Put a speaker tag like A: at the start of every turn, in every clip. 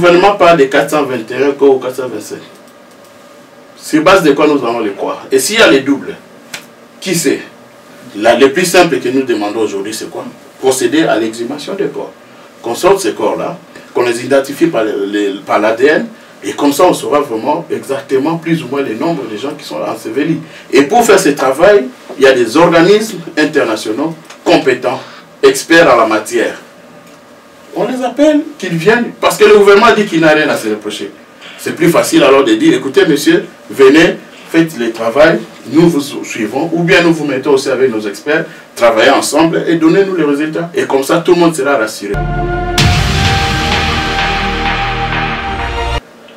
A: gouvernement parle de 421 ou 425. Sur base de quoi nous allons les croire? Et s'il y a les doubles, qui c'est? Le plus simple que nous demandons aujourd'hui, c'est quoi? Procéder à l'exhumation des corps. Qu'on sorte ces corps-là, qu'on les identifie par l'ADN, et comme ça, on saura vraiment exactement plus ou moins le nombre de gens qui sont ensevelis. Et pour faire ce travail, il y a des organismes internationaux compétents, experts en la matière. On les appelle, qu'ils viennent, parce que le gouvernement dit qu'il n'a rien à se reprocher. C'est plus facile alors de dire, écoutez monsieur, venez, faites le travail, nous vous suivons, ou bien nous vous mettons aussi avec nos experts, travaillez ensemble et donnez-nous les résultats. Et comme ça, tout le monde sera rassuré.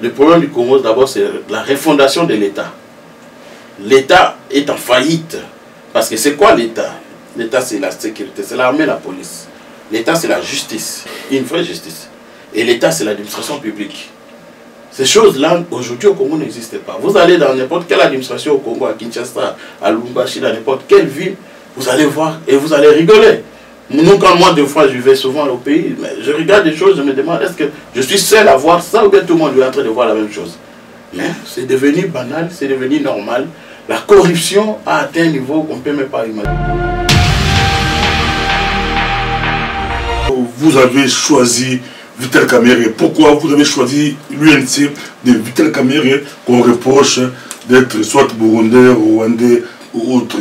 A: Le problème du Congo, d'abord, c'est la refondation de l'État. L'État est en faillite. Parce que c'est quoi l'État? L'État, c'est la sécurité, c'est l'armée, la police. L'État, c'est la justice, une vraie justice. Et l'État, c'est l'administration publique. Ces choses-là, aujourd'hui, au Congo, n'existent pas. Vous allez dans n'importe quelle administration au Congo, à Kinshasa, à Lubumbashi, dans n'importe quelle ville, vous allez voir et vous allez rigoler. Nous, quand moi, deux fois, je vais souvent au pays, mais je regarde des choses, je me demande, est-ce que je suis seul à voir ça ou bien tout le monde est en train de voir la même chose? Mais c'est devenu banal, c'est devenu normal. La corruption a atteint un niveau qu'on ne peut même pas imaginer.
B: Vous avez choisi Vital Kamerhe. Pourquoi vous avez choisi l'UNC de Vital Kamerhe qu'on reproche d'être soit burundais, rwandais ou autre?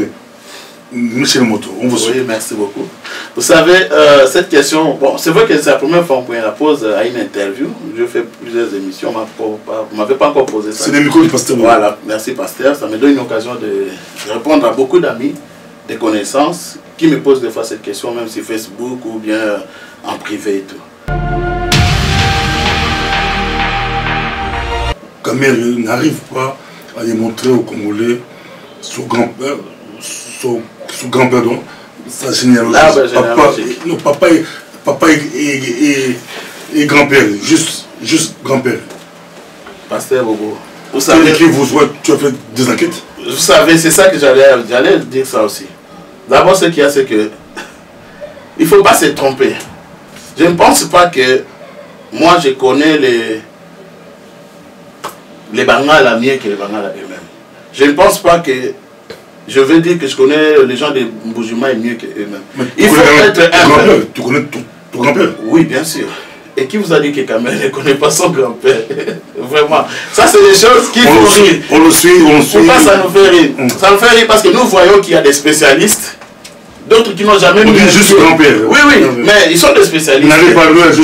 B: Michel Moto, on vous souhaite.
A: Oui, merci beaucoup. Vous savez, cette question, bon, c'est vrai que c'est la première fois qu'on la pose à une interview. Je fais plusieurs émissions, vous ne m'avez pas encore posé ça.
B: C'est le micro du pasteur.
A: Voilà, merci pasteur. Ça me donne une occasion de répondre à beaucoup d'amis, des connaissances, qui me posent des fois cette question, même sur Facebook ou bien en privé et tout.
B: Kamerhe n'arrive pas à démontrer aux Congolais son grand-père, son grand-père, sa généalogie.
A: Ah, ben, généalogie.
B: Papa et grand-père, juste grand-père.
A: Pasteur Bobo, vous
B: savez
A: savez...
B: Tu as fait des enquêtes?
A: Vous savez, c'est ça que j'allais dire ça aussi. D'abord, ce qu'il y a, c'est que il ne faut pas se tromper. Je ne pense pas que moi, je connais les Bangala mieux que les Bangala eux-mêmes. Je ne pense pas que je veux dire que je connais les gens de Mbujimayi mieux qu'eux-mêmes. Il faut être humble.
B: Tu connais ton grand-père?
A: Oui, bien sûr. Et qui vous a dit que Kamerhe ne connaît pas son grand-père? Vraiment. Ça, c'est des choses qui font rire.
B: On le suit.
A: Pourquoi ça nous fait rire? Ça nous fait rire parce que nous voyons qu'il y a des spécialistes, d'autres qui n'ont jamais...
B: On dit juste grand-père.
A: Oui, mais ils sont des spécialistes.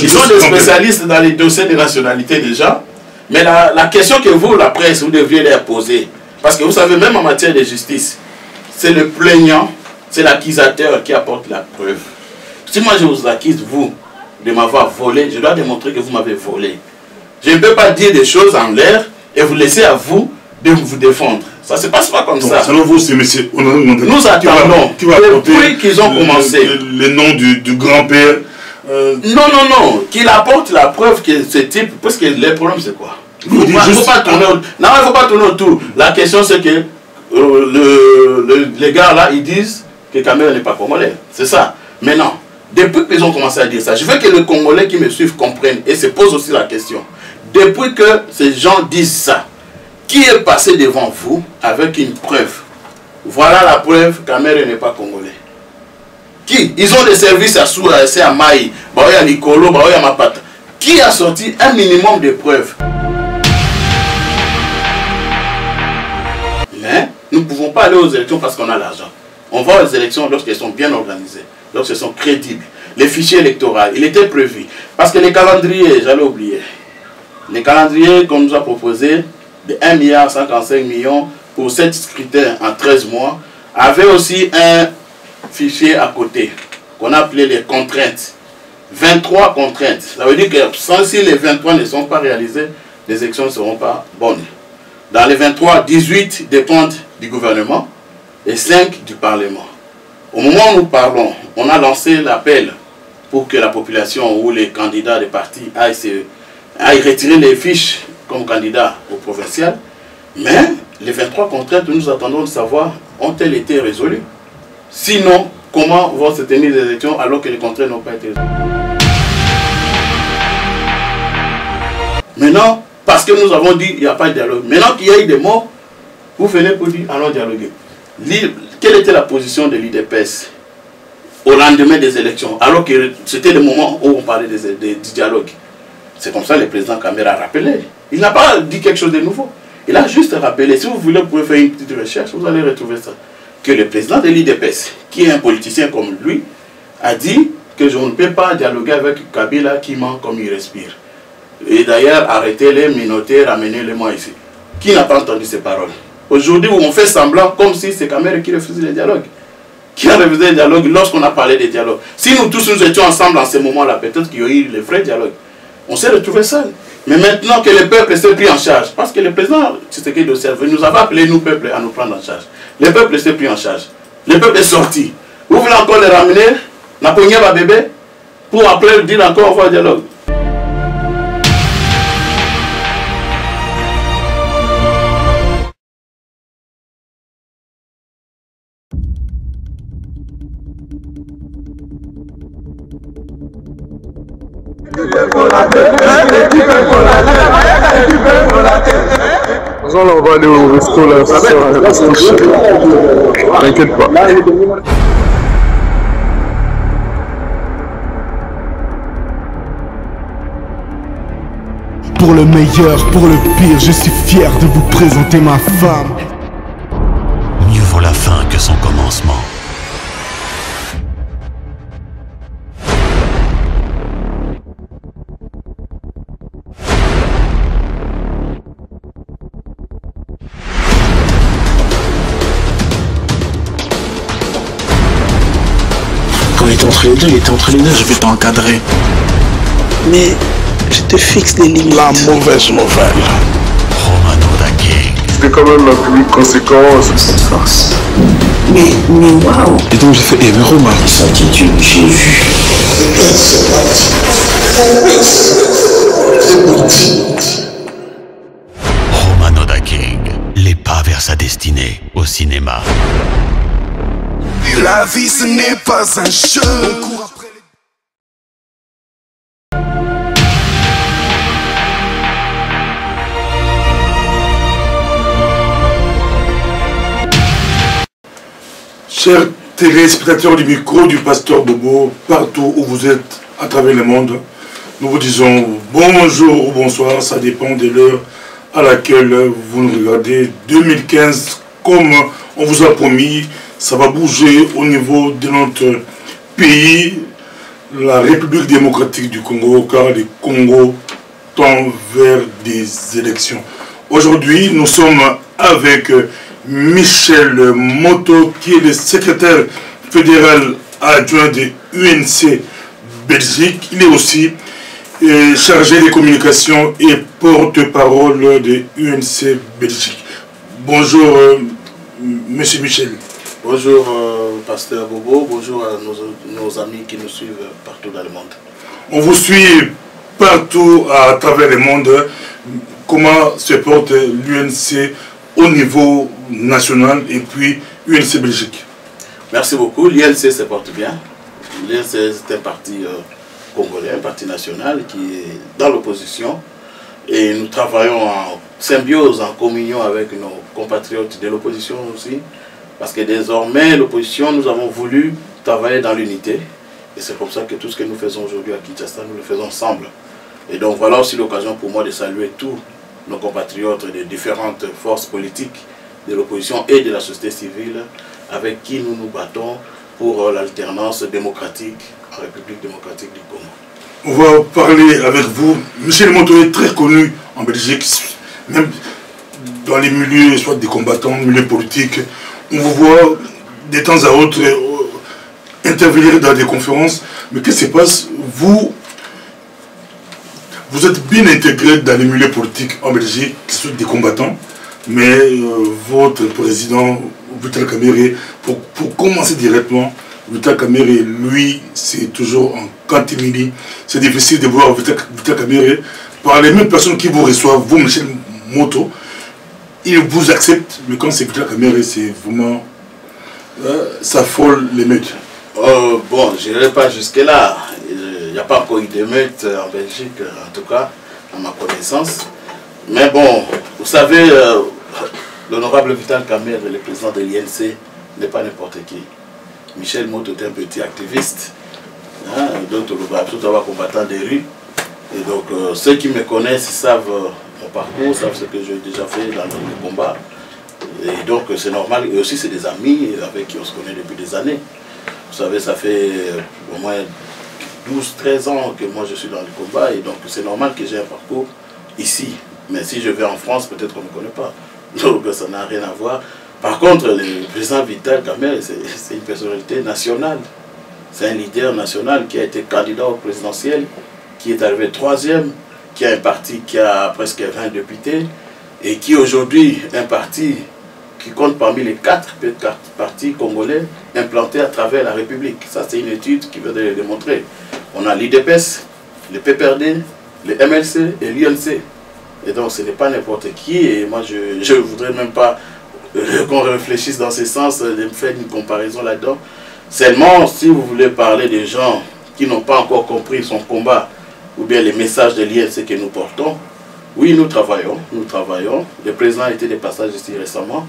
A: Ils sont des spécialistes dans les dossiers de nationalité déjà. Mais la question que vous, la presse, vous deviez leur poser, parce que vous savez, même en matière de justice, c'est le plaignant, c'est l'accusateur qui apporte la preuve. Si moi je vous accuse, vous, de m'avoir volé, je dois démontrer que vous m'avez volé. Je ne peux pas dire des choses en l'air et vous laisser à vous de vous défendre. Ça ne se passe pas comme ça.
B: Selon vous, c'est monsieur.
A: Nous attendons depuis qu'ils ont commencé.
B: Le nom du grand-père.
A: Non, qu'il apporte la preuve que ce type, parce que le problème c'est quoi? Il ne faut pas tourner autour. La question c'est que les gars là, ils disent que Kamerhe n'est pas congolais. C'est ça. Maintenant, depuis qu'ils ont commencé à dire ça, je veux que les Congolais qui me suivent comprennent et se posent aussi la question. Depuis que ces gens disent ça, qui est passé devant vous avec une preuve? Voilà la preuve, Kamerhe n'est pas congolais. Qui? Ils ont des services à Soura, à Maï, à Nikolo, à Mapata. Qui a sorti un minimum de preuves? Mais nous ne pouvons pas aller aux élections parce qu'on a l'argent. On va aux élections lorsqu'elles sont bien organisées, lorsqu'elles sont crédibles. Les fichiers électoraux, il était prévu. Parce que les calendriers, j'allais oublier. Les calendriers qu'on nous a proposés, de 1,155 milliard pour 7 scrutins en 13 mois, avaient aussi un fichier à côté, qu'on appelait les contraintes. 23 contraintes. Ça veut dire que si les 23 ne sont pas réalisés, les élections ne seront pas bonnes. Dans les 23, 18 dépendent du gouvernement et 5 du Parlement. Au moment où nous parlons, on a lancé l'appel pour que la population ou les candidats des partis aillent retirer les fiches comme candidats au provincial. Mais les 23 contraintes, nous attendons de savoir, ont-elles été résolues? Sinon, comment vont se tenir les élections alors que les contraintes n'ont pas été résolues? Maintenant, parce que nous avons dit qu'il n'y a pas de dialogue. Maintenant qu'il y a eu des morts, vous venez pour dire allons dialoguer. Quelle était la position de l'IDPS au lendemain des élections, alors que c'était le moment où on parlait du dialogue? C'est comme ça que le président Kamera a rappelé. Il n'a pas dit quelque chose de nouveau. Il a juste rappelé. Si vous voulez, vous pouvez faire une petite recherche, vous allez retrouver ça. Que le président de l'IDPS, qui est un politicien comme lui, a dit que je ne peux pas dialoguer avec Kabila qui ment comme il respire. Et d'ailleurs, arrêtez-les, minotez, ramenez-les moi ici. Qui n'a pas entendu ces paroles? Aujourd'hui, on fait semblant comme si c'est Kamera qui refusait le dialogue. Qui a refusé le dialogue lorsqu'on a parlé de dialogue? Si nous tous nous étions ensemble en ce moment-là, peut-être qu'il y aurait eu le vrai dialogue. On s'est retrouvés seuls. Mais maintenant que le peuple s'est pris en charge, parce que le président Tshisekedi nous avait appelé, nous, peuple, à nous prendre en charge. Le peuple s'est pris en charge. Le peuple est sorti. Vous voulez encore le ramener, n'a pas ma bébé, pour après dire encore on va au dialogue.
C: On va aller au resto là, t'inquiète pas.
D: Pour le meilleur, pour le pire, je suis fier de vous présenter ma femme.
E: Mieux vaut la fin que son commencement.
F: Quand il était entre les deux, je vais t'encadrer. Mais je te fixe les limites. La mauvaise nouvelle.
E: Romano Daking.
C: C'était quand même la plus conséquence.
F: Cette force. Mais waouh. Et donc j'ai fait aimer Roma. Cette attitude, j'ai vu.
E: Romano Daking. Les pas vers sa destinée au cinéma.
G: La vie ce n'est pas un jeu.
B: Chers téléspectateurs du micro du Pasteur Bobo, partout où vous êtes à travers le monde, nous vous disons bonjour ou bonsoir, ça dépend de l'heure à laquelle vous nous regardez. 2015, comme on vous a promis, ça va bouger au niveau de notre pays, la République démocratique du Congo, car le Congo tend vers des élections. Aujourd'hui, nous sommes avec Michel Moto, qui est le secrétaire fédéral adjoint de UNC Belgique. Il est aussi chargé des communications et porte-parole de UNC Belgique. Bonjour, Monsieur Michel.
A: Bonjour, Pasteur Bobo. Bonjour à nos amis qui nous suivent partout dans le monde.
B: On vous suit partout à travers le monde. Comment se porte l'UNC au niveau national et puis UNC Belgique?
A: Merci beaucoup. L'UNC se porte bien. L'UNC c'est un parti congolais, un parti national qui est dans l'opposition. Et nous travaillons en symbiose, en communion avec nos compatriotes de l'opposition aussi. Parce que désormais, l'opposition, nous avons voulu travailler dans l'unité. Et c'est comme ça que tout ce que nous faisons aujourd'hui à Kinshasa, nous le faisons ensemble. Et donc voilà aussi l'occasion pour moi de saluer tous nos compatriotes des différentes forces politiques de l'opposition et de la société civile avec qui nous nous battons pour l'alternance démocratique en République démocratique du Congo.
B: On va parler avec vous. Michel Moto est très connu en Belgique, même dans les milieux, soit des combattants, milieux politiques. On vous voit de temps à autre intervenir dans des conférences. Mais qu'est-ce qui se passe? Vous êtes bien intégré dans les milieux politiques en Belgique, qui sont des combattants. Mais votre président, Vital Kamerhe, pour commencer directement, Vital Kamerhe, lui, c'est toujours en catimini. C'est difficile de voir Vital Kamerhe par les mêmes personnes qui vous reçoivent, vous, Michel Moto. Ils vous acceptent, mais quand c'est Vital Kamerhe, c'est vraiment... ça frôle l'émeute.
A: Bon, je n'irai pas jusque-là. Il n'y a pas encore eu d'émeute en Belgique, en tout cas. à ma connaissance. Mais bon, vous savez, l'honorable Vital Kamerhe, le président de l'INC, n'est pas n'importe qui. Michel Moto est un petit activiste, hein, donc tout avoir combattant des rues. Et donc, ceux qui me connaissent savent mon parcours, savent ce que j'ai déjà fait dans le combat. Et donc, c'est normal. Et aussi, c'est des amis avec qui on se connaît depuis des années. Vous savez, ça fait au moins 12-13 ans que moi je suis dans le combat. Et donc, c'est normal que j'ai un parcours ici. Mais si je vais en France, peut-être qu'on ne me connaît pas. Donc, ça n'a rien à voir. Par contre, le président Vital Kamerhe, c'est une personnalité nationale. C'est un leader national qui a été candidat au présidentiel, qui est arrivé 3e, qui a un parti qui a presque 20 députés, et qui aujourd'hui, un parti qui compte parmi les 4 partis congolais implantés à travers la République. Ça, c'est une étude qui veut le démontrer. On a l'IDPS, le PPRD, le MLC et l'UNC. Et donc, ce n'est pas n'importe qui, et moi, je ne voudrais même pas qu'on réfléchisse dans ce sens, de faire une comparaison là-dedans. Seulement, si vous voulez parler des gens qui n'ont pas encore compris son combat, ou bien les messages de l'INC que nous portons, oui, nous travaillons. Le président a été de passage ici récemment.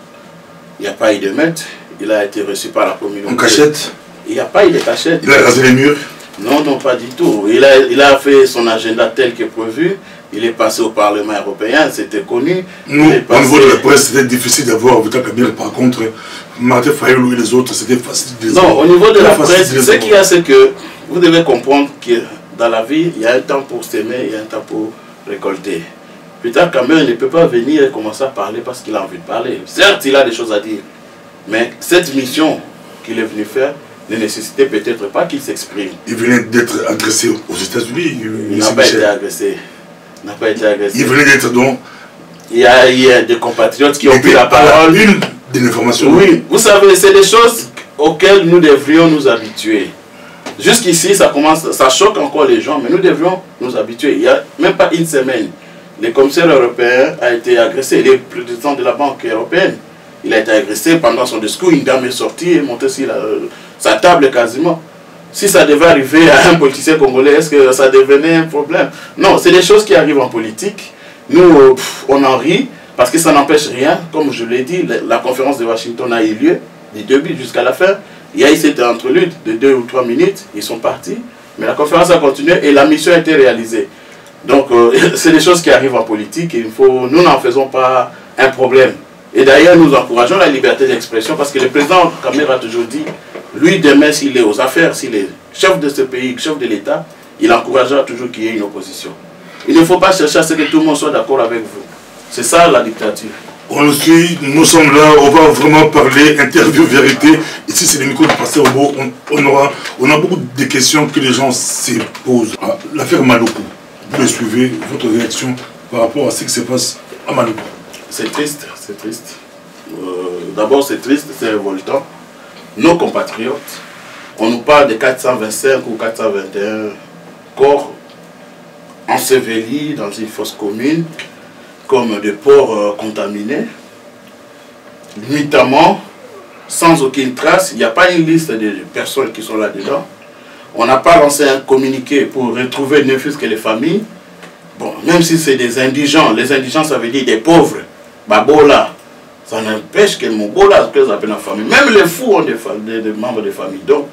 A: Il n'y a pas eu de meute. Il a été reçu par la communauté.
B: En cachette?
A: Il n'y a pas eu de cachette.
B: Il a rasé les murs?
A: Non, non, pas du tout. Il a fait son agenda tel que prévu. Il est passé au Parlement européen, c'était connu.
B: Nous, au niveau de la presse, c'était difficile d'avoir Vital Kamerhe. Par contre, Martin Fayulu et les autres, c'était facile de les avoir.
A: Non, au niveau de la presse, ce qu'il y a, c'est que vous devez comprendre que dans la vie, il y a un temps pour s'aimer, il y a un temps pour récolter. Vital Kamerhe ne peut pas venir et commencer à parler parce qu'il a envie de parler. Certes, il a des choses à dire, mais cette mission qu'il est venu faire ne nécessitait peut-être pas qu'il s'exprime.
B: Il venait d'être agressé aux États-Unis.
A: Il n'a pas été agressé. N'a pas été agressé.
B: Il venait d'être donc.
A: Il y a des compatriotes qui ont pris la parole.
B: Une de l'information.
A: Oui, vous savez, c'est des choses auxquelles nous devrions nous habituer. Jusqu'ici, ça choque encore les gens, mais nous devrions nous habituer. Il n'y a même pas une semaine, le commissaire européen a été agressé, le président de la Banque européenne. Il a été agressé pendant son discours. Une dame est sortie et montée sur sa table quasiment. Si ça devait arriver à un politicien congolais, est-ce que ça devenait un problème? Non, c'est des choses qui arrivent en politique. Nous, on en rit parce que ça n'empêche rien. Comme je l'ai dit, la conférence de Washington a eu lieu du début jusqu'à la fin. Il y a eu cette entrelude de 2 ou 3 minutes. Ils sont partis. Mais la conférence a continué et la mission a été réalisée. Donc, c'est des choses qui arrivent en politique et nous n'en faisons pas un problème. Et d'ailleurs, nous encourageons la liberté d'expression parce que le président Kamerhe a toujours dit, lui, demain, s'il est aux affaires, s'il est chef de ce pays, chef de l'État, il encouragera toujours qu'il y ait une opposition. Il ne faut pas chercher à ce que tout le monde soit d'accord avec vous. C'est ça la dictature.
B: Nous sommes là, on va vraiment parler, interview, vérité. Ici, c'est le micro de Pasteur Obo. On a beaucoup de questions que les gens se posent. L'affaire Maluku, vous le suivez, votre réaction par rapport à ce qui se passe à Maluku?
A: C'est triste, c'est triste. D'abord, c'est triste, c'est révoltant. Nos compatriotes, on nous parle de 425 ou 421 corps ensevelis dans une fosse commune, comme des porcs contaminés, nuitamment, sans aucune trace. Il n'y a pas une liste de personnes qui sont là-dedans. On n'a pas lancé un communiqué pour retrouver ne fût-ce que les familles. Bon, même si c'est des indigents, les indigents ça veut dire des pauvres, babola. Ça n'empêche que mon bola, ce qu'ils appellent la famille. Même les fous ont des membres de famille. Donc,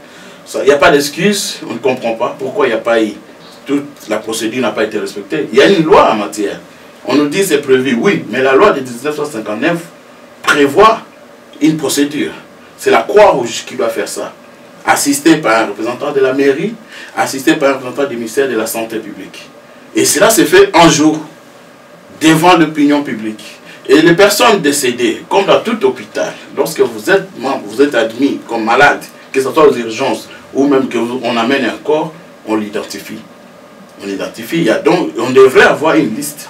A: il n'y a pas d'excuse, on ne comprend pas pourquoi il n'y a pas eu. Toute la procédure n'a pas été respectée. Il y a une loi en matière. On nous dit c'est prévu, oui, mais la loi de 1959 prévoit une procédure. C'est la Croix-Rouge qui doit faire ça. Assisté par un représentant de la mairie, assisté par un représentant du ministère de la Santé publique. Et cela se fait un jour, devant l'opinion publique. Et les personnes décédées, comme dans tout hôpital, lorsque vous êtes membre, vous êtes admis comme malade, que ce soit aux urgences ou même qu'on amène un corps, on l'identifie. On l'identifie. Donc, on devrait avoir une liste.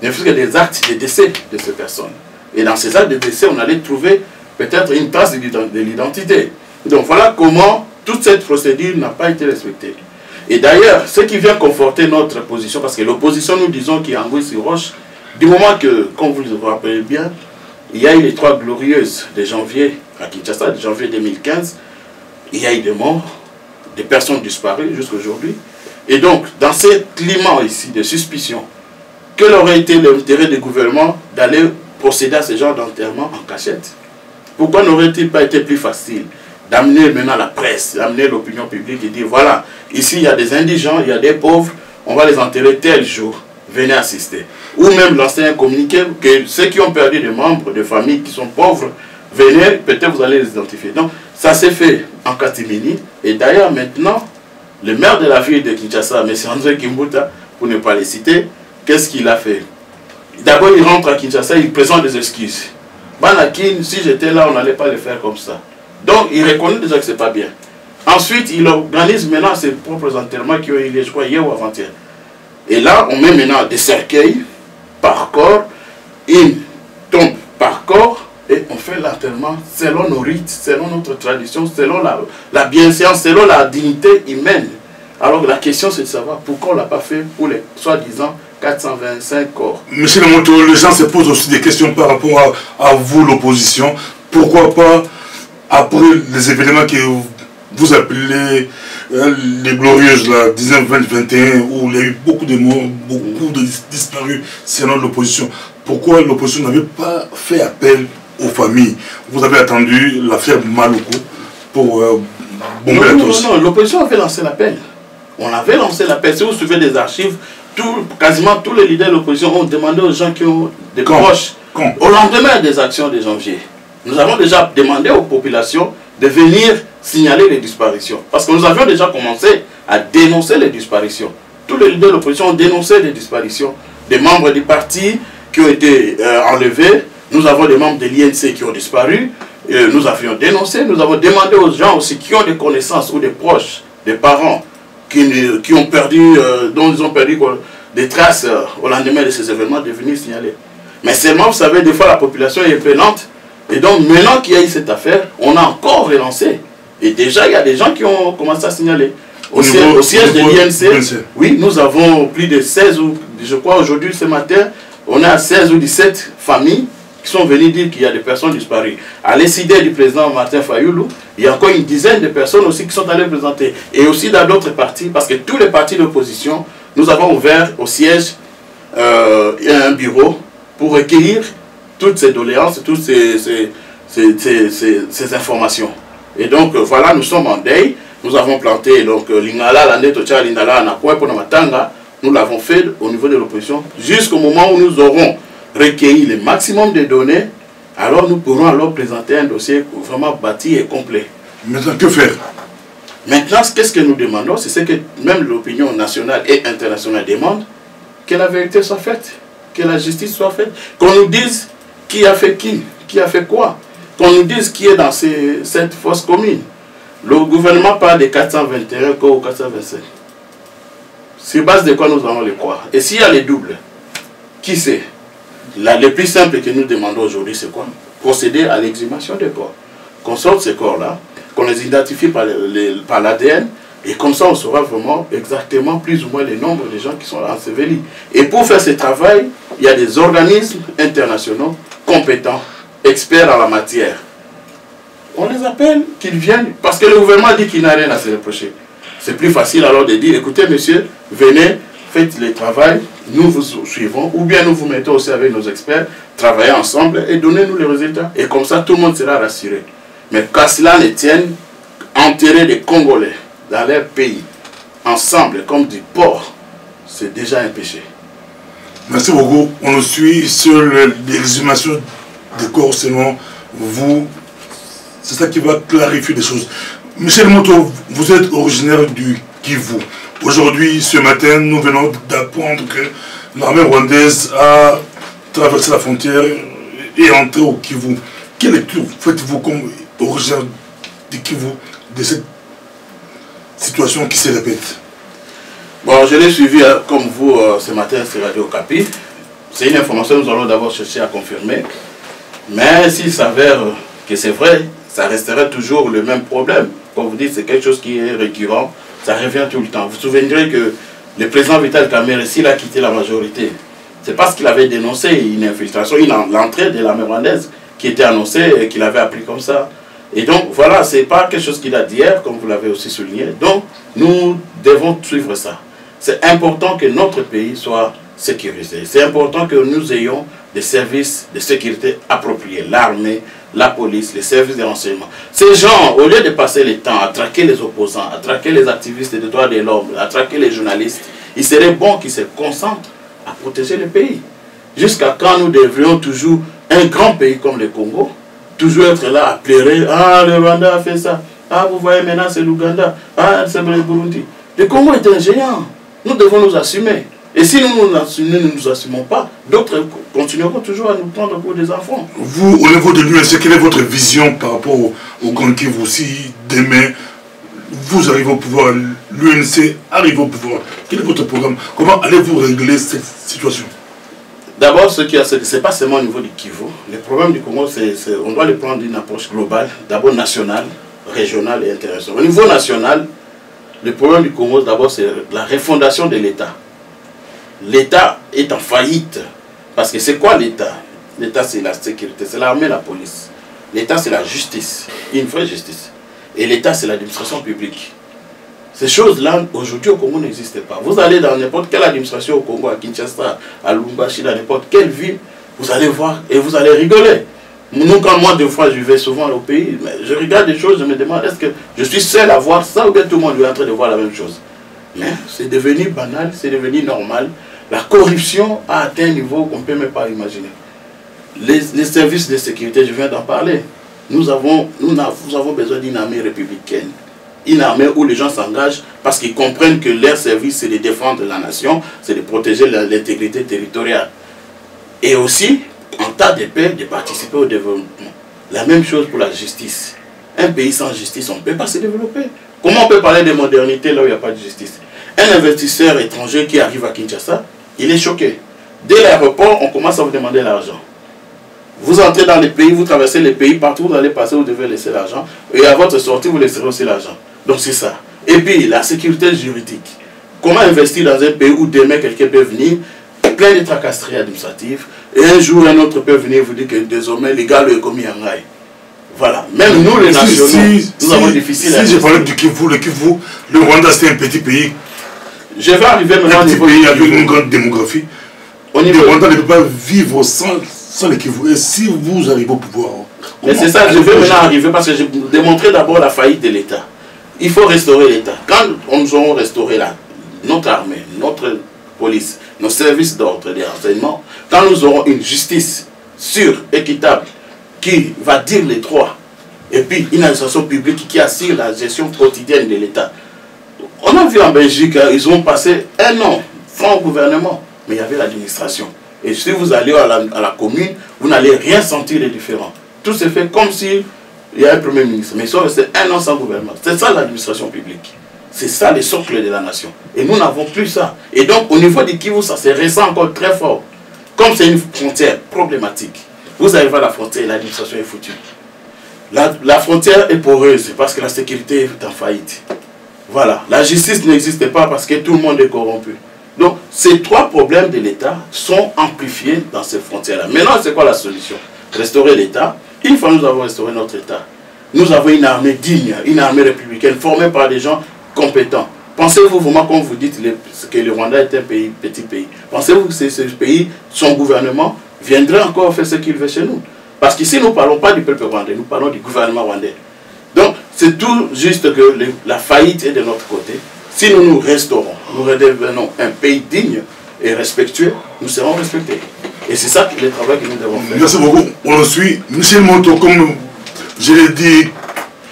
A: Il y a des actes de décès de ces personnes. Et dans ces actes de décès, on allait trouver peut-être une trace de l'identité. Donc voilà comment toute cette procédure n'a pas été respectée. Et d'ailleurs, ce qui vient conforter notre position, parce que l'opposition, nous disons qu'il y a anguille sur roche, du moment que, comme vous le rappelez bien, il y a eu les 3 glorieuses de janvier à Kinshasa, de janvier 2015, il y a eu des morts, des personnes disparues jusqu'à aujourd'hui. Et donc, dans ce climat ici de suspicion, quel aurait été l'intérêt du gouvernement d'aller procéder à ce genre d'enterrement en cachette? Pourquoi n'aurait-il pas été plus facile d'amener maintenant la presse, d'amener l'opinion publique et dire voilà, ici il y a des indigents, il y a des pauvres, on va les enterrer tel jour, venez assister. Ou même lancer un communiqué que ceux qui ont perdu des membres de famille qui sont pauvres, venez, peut-être vous allez les identifier. Donc ça s'est fait en catimini. Et d'ailleurs maintenant, le maire de la ville de Kinshasa, M. André Kimbuta, pour ne pas les citer, qu'est-ce qu'il a fait? D'abord il rentre à Kinshasa, il présente des excuses. Banakin, si j'étais là, on n'allait pas le faire comme ça. Donc il reconnaît déjà que ce n'est pas bien. Ensuite, il organise maintenant ses propres enterrements qui ont eu lieu, je crois, hier ou avant-hier. Et là, on met maintenant des cercueils par corps, une tombe par corps, et on fait l'enterrement selon nos rites, selon notre tradition, selon la bienséance, selon la dignité humaine. Alors la question c'est de savoir pourquoi on ne l'a pas fait pour les soi-disant 425 corps.
B: Monsieur le Moto, les gens se posent aussi des questions par rapport à vous, l'opposition. Pourquoi pas, après les événements que vous appelez les glorieuses, là, 19, 20, 21, où il y a eu beaucoup de morts, beaucoup de disparus selon l'opposition, pourquoi l'opposition n'avait pas fait appel aux familles? Vous avez attendu l'affaire Maluku pour bomber la tosse.
A: Non, l'opposition avait lancé l'appel. On avait lancé l'appel. Si vous suivez des archives, quasiment tous les leaders de l'opposition ont demandé aux gens qui ont des proches, au lendemain des actions de janvier. Nous avons déjà demandé aux populations de venir signaler les disparitions. Parce que nous avions déjà commencé à dénoncer les disparitions. Tous les leaders de l'opposition ont dénoncé les disparitions des membres du parti qui ont été enlevés. Nous avons des membres de l'INC qui ont disparu. Nous avions dénoncé. Nous avons demandé aux gens aussi qui ont des connaissances ou des proches, des parents, qui ont perdu, dont ils ont perdu des traces au lendemain de ces événements, de venir signaler. Mais seulement, vous savez, des fois la population est peinante. Et donc, maintenant qu'il y a eu cette affaire, on a encore relancé. Et déjà, il y a des gens qui ont commencé à signaler. Au siège de l'INC, oui, nous avons plus de 16, ou je crois aujourd'hui, ce matin, on a 16 ou 17 familles qui sont venues dire qu'il y a des personnes disparues. À l'incident du président Martin Fayoulou, il y a encore une dizaine de personnes aussi qui sont allées présenter. Et aussi dans d'autres partis, parce que tous les partis d'opposition, nous avons ouvert au siège un bureau pour recueillir toutes ces doléances, toutes ces informations. Et donc voilà, nous sommes en deuil. Nous avons planté donc l'Ingala, l'Andetocha, l'Indala, Anakoué, Ponamatanga. Nous l'avons fait au niveau de l'opposition jusqu'au moment où nous aurons recueilli le maximum de données. Alors nous pourrons alors présenter un dossier vraiment bâti et complet.
B: Maintenant, que faire?
A: Maintenant, qu'est-ce que nous demandons? C'est ce que même l'opinion nationale et internationale demande, que la vérité soit faite, que la justice soit faite, qu'on nous dise qui a fait qui a fait quoi, qu'on nous dise qui est dans cette fosse commune. Le gouvernement parle de 421 corps ou 425. Sur base de quoi nous allons les croire? Et s'il y a les doubles, qui c'est? Le plus simple que nous demandons aujourd'hui, c'est quoi? Procéder à l'exhumation des corps. Qu'on sorte ces corps-là, qu'on les identifie par l'ADN, et comme ça on saura vraiment exactement plus ou moins le nombre de gens qui sont ensevelis. Et pour faire ce travail, il y a des organismes internationaux compétents, experts en la matière. On les appelle, qu'ils viennent, parce que le gouvernement dit qu'il n'a rien à se reprocher. C'est plus facile alors de dire, écoutez monsieur, venez, faites le travail, nous vous suivons, ou bien nous vous mettons aussi avec nos experts, travaillez ensemble et donnez-nous les résultats. Et comme ça, tout le monde sera rassuré. Mais qu'à cela ne tienne, enterrer des Congolais dans leur pays, ensemble, comme du porc, c'est déjà un péché.
B: Merci beaucoup. On nous suit sur l'exhumation des corps selon vous. C'est ça qui va clarifier des choses. Michel Moto, vous êtes originaire du Kivu. Aujourd'hui, ce matin, nous venons d'apprendre que l'armée rwandaise a traversé la frontière et est entrée au Kivu. Quelle lecture faites-vous comme originaire du Kivu de cette situation qui se répète?
A: Bon, je l'ai suivi comme vous ce matin sur Radio Okapi. C'est une information que nous allons d'abord chercher à confirmer. Mais s'il s'avère que c'est vrai, ça resterait toujours le même problème. Comme vous dites, c'est quelque chose qui est récurrent, ça revient tout le temps. Vous vous souviendrez que le président Vital Kamerhe, s'il a quitté la majorité, c'est parce qu'il avait dénoncé une infiltration, l'entrée de l'armée rwandaise qui était annoncée et qu'il avait appris comme ça. Et donc, voilà, ce n'est pas quelque chose qu'il a dit hier, comme vous l'avez aussi souligné. Donc, nous devons suivre ça. C'est important que notre pays soit sécurisée. C'est important que nous ayons des services de sécurité appropriés, l'armée, la police, les services de renseignement. Ces gens, au lieu de passer le temps à traquer les opposants, à traquer les activistes des droits de l'homme, à traquer les journalistes, il serait bon qu'ils se concentrent à protéger le pays. Jusqu'à quand nous devrions toujours, un grand pays comme le Congo, toujours être là à pleurer, ah le Rwanda a fait ça, ah vous voyez maintenant c'est l'Ouganda, ah c'est le Burundi. Le Congo est un géant, nous devons nous assumer. Et si nous ne nous assumons pas, d'autres continueront toujours à nous prendre pour des enfants.
B: Vous, au niveau de l'UNC, quelle est votre vision par rapport au Grand Kivu? Si demain, vous arrivez au pouvoir, l'UNC arrive au pouvoir, quel est votre programme? Comment allez-vous régler cette situation?
A: D'abord, ce n'est pas seulement au niveau du Kivu. Le problème du Congo, on doit le prendre d'une approche globale, d'abord nationale, régionale et internationale. Au niveau national, le problème du Congo, d'abord, c'est la refondation de l'État. L'État est en faillite. Parce que c'est quoi l'État? L'État, c'est la sécurité, c'est l'armée, la police. L'État, c'est la justice, une vraie justice. Et l'État, c'est l'administration publique. Ces choses-là, aujourd'hui, au Congo, n'existent pas. Vous allez dans n'importe quelle administration au Congo, à Kinshasa, à Lubumbashi, dans n'importe quelle ville, vous allez voir et vous allez rigoler. Nous, quand moi, deux fois, je vais souvent au pays, mais je regarde des choses, je me demande, est-ce que je suis seul à voir ça ou bien tout le monde est en train de voir la même chose? Mais c'est devenu banal, c'est devenu normal. La corruption a atteint un niveau qu'on ne peut même pas imaginer. Les services de sécurité, je viens d'en parler. Nous avons besoin d'une armée républicaine. Une armée où les gens s'engagent parce qu'ils comprennent que leur service, c'est de défendre la nation, c'est de protéger l'intégrité territoriale. Et aussi, en tas de paix, de participer au développement. La même chose pour la justice. Un pays sans justice, on ne peut pas se développer. Comment on peut parler de modernité là où il n'y a pas de justice? Un investisseur étranger qui arrive à Kinshasa, il est choqué. Dès l'aéroport, on commence à vous demander l'argent. Vous entrez dans les pays, vous traversez les pays, partout où vous allez passer, vous devez laisser l'argent. Et à votre sortie, vous laisserez aussi l'argent. Donc c'est ça. Et puis, la sécurité juridique. Comment investir dans un pays où demain quelqu'un peut venir, plein de tracasseries administratives, et un jour un autre peut venir vous dire que désormais les gars le commis en rail. Voilà. Même nous, les nationaux, nous avons difficile à...
B: Si je parlais du Kivu, le Rwanda c'est un petit pays.
A: Je vais arriver maintenant
B: au niveau pays avec une grande démographie. Le Rwanda ne peut pas vivre sans le Kivu. Et si vous arrivez au pouvoir...
A: Mais c'est ça, je vais maintenant arriver parce que je vais démontrer d'abord la faillite de l'État. Il faut restaurer l'État. Quand nous aurons restauré notre armée, notre police, nos services d'ordre et de renseignement, quand nous aurons une justice sûre, équitable, qui va dire les droits, et puis une administration publique qui assure la gestion quotidienne de l'État. On a vu en Belgique, ils ont passé un an sans gouvernement, mais il y avait l'administration. Et si vous allez à la commune, vous n'allez rien sentir de différent. Tout se fait comme s'il y a un premier ministre, mais ils sont restés un an sans gouvernement. C'est ça l'administration publique. C'est ça le socle de la nation. Et nous n'avons plus ça. Et donc au niveau du Kivu, ça se ressent encore très fort. Comme c'est une frontière problématique. Vous arrivez à la frontière, l'administration est foutue. La frontière est poreuse parce que la sécurité est en faillite. Voilà. La justice n'existe pas parce que tout le monde est corrompu. Donc, ces trois problèmes de l'État sont amplifiés dans ces frontières-là. Maintenant, c'est quoi la solution? Restaurer l'État. Une fois que nous avons restauré notre État, nous avons une armée digne, une armée républicaine formée par des gens compétents. Pensez-vous vraiment, comme vous dites, que le Rwanda est un petit pays? Pensez-vous que ce pays, son gouvernement, viendrait encore faire ce qu'il veut chez nous? Parce qu'ici, nous ne parlons pas du peuple rwandais, nous parlons du gouvernement rwandais. Donc, c'est tout juste que la faillite est de notre côté. Si nous nous restaurons, nous redevenons un pays digne et respectueux, nous serons respectés. Et c'est ça le travail que nous devons faire.
B: Merci beaucoup. On le suit. Michel Monto, comme je l'ai dit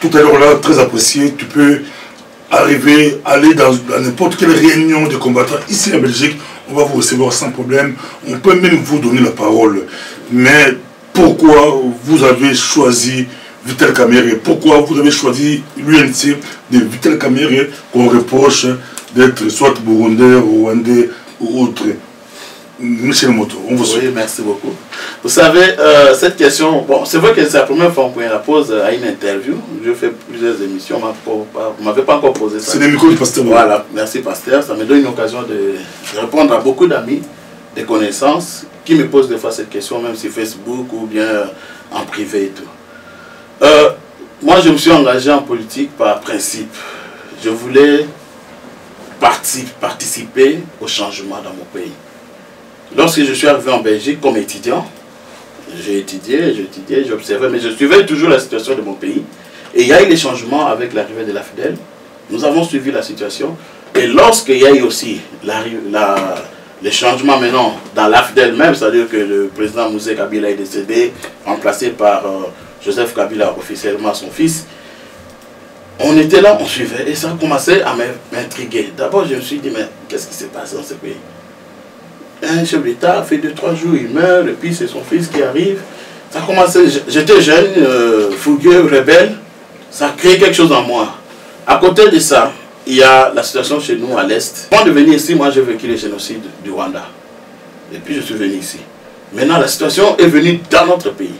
B: tout à l'heure là, très apprécié, tu peux aller dans n'importe quelle réunion de combattants ici en Belgique, on va vous recevoir sans problème. On peut même vous donner la parole. Mais pourquoi vous avez choisi Vital Kamerhe? Pourquoi vous avez choisi l'UNC de Vital Kamerhe qu'on reproche d'être soit burundais, rwandais ou autre? Michel Moto, on vous suit.
A: Oui, merci beaucoup. Vous savez, cette question, bon, c'est vrai que c'est la première fois qu'on la pose à une interview. Je fais plusieurs émissions, vous ne m'avez pas encore posé ça.
B: C'est des micros du pasteur.
A: Voilà, merci pasteur. Ça me donne une occasion de répondre à beaucoup d'amis, des connaissances, qui me posent des fois cette question, même sur Facebook ou bien en privé et tout. Moi, je me suis engagé en politique par principe. Je voulais participer au changement dans mon pays. Lorsque je suis arrivé en Belgique comme étudiant, j'ai étudié, j'observais, mais je suivais toujours la situation de mon pays. Et il y a eu des changements avec l'arrivée de la FDL. Nous avons suivi la situation. Et lorsqu'il y a eu aussi les changements maintenant dans l'AFDEL même, c'est-à-dire que le président Mouzé Kabila est décédé, remplacé par Joseph Kabila, officiellement son fils, on était là, on suivait, et ça a commencé à m'intriguer. D'abord, je me suis dit, mais qu'est-ce qui s'est passé dans ce pays? Un chef d'État fait 2-3 jours, il meurt, et puis c'est son fils qui arrive. Ça a commencé, j'étais jeune, fougueux, rebelle, ça a créé quelque chose en moi. À côté de ça, il y a la situation chez nous à l'Est. Avant de venir ici, moi j'ai vécu le génocide du Rwanda. Et puis je suis venu ici. Maintenant, la situation est venue dans notre pays.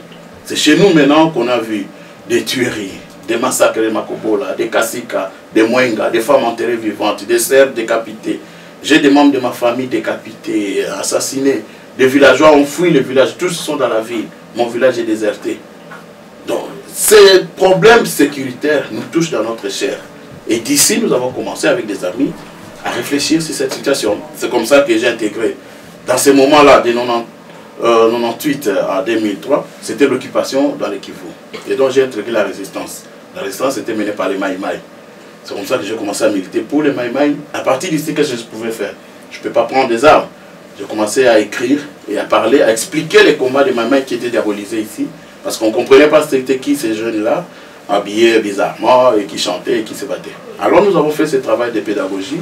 A: C'est chez nous maintenant qu'on a vu des tueries, des massacres de Makobola, des Kasika, des Mwenga, des femmes enterrées vivantes, des cerfs décapités. J'ai des membres de ma famille décapités, assassinés. Des villageois ont fui le village, tous sont dans la ville. Mon village est déserté. Donc, ces problèmes sécuritaires nous touchent dans notre chair. Et d'ici, nous avons commencé avec des amis à réfléchir sur cette situation. C'est comme ça que j'ai intégré. Dans ces moments-là, de 98 à 2003, c'était l'occupation dans le Kivu. Et donc j'ai intégré la résistance. La résistance était menée par les Maïmaï. C'est comme ça que j'ai commencé à militer pour les Maïmaï. À partir d'ici, qu'est-ce que je pouvais faire? Je ne peux pas prendre des armes. J'ai commencé à écrire et à parler, à expliquer les combats des Maïmaï qui étaient diabolisés ici. Parce qu'on ne comprenait pas c'était qui ces jeunes-là, habillés bizarrement et qui chantaient et qui se battaient. Alors nous avons fait ce travail de pédagogie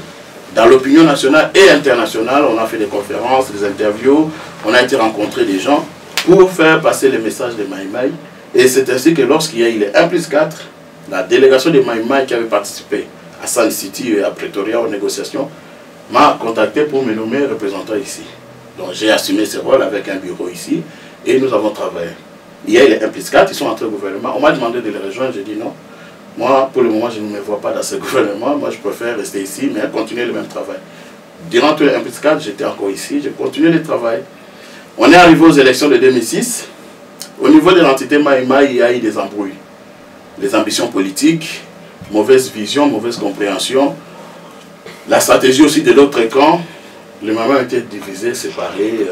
A: dans l'opinion nationale et internationale. On a fait des conférences, des interviews, on a été rencontrer des gens pour faire passer les messages des Maïmaï. Et c'est ainsi que lorsqu'il y a eu les 1+4, la délégation des Maïmaï qui avait participé à Sun City et à Pretoria aux négociations m'a contacté pour me nommer représentant ici. Donc j'ai assumé ce rôle avec un bureau ici et nous avons travaillé. Il y a eu les 1+4, ils sont entrés au gouvernement. On m'a demandé de les rejoindre, j'ai dit non. Moi, pour le moment, je ne me vois pas dans ce gouvernement. Moi, je préfère rester ici, mais continuer le même travail. Durant tous les 1+4, j'étais encore ici, j'ai continué le travail. On est arrivé aux élections de 2006. Au niveau de l'entité Maïmaï, il y a eu des embrouilles. Les ambitions politiques, mauvaise vision, mauvaise compréhension. La stratégie aussi de l'autre camp. Les Maïmaï ont été divisés, séparés.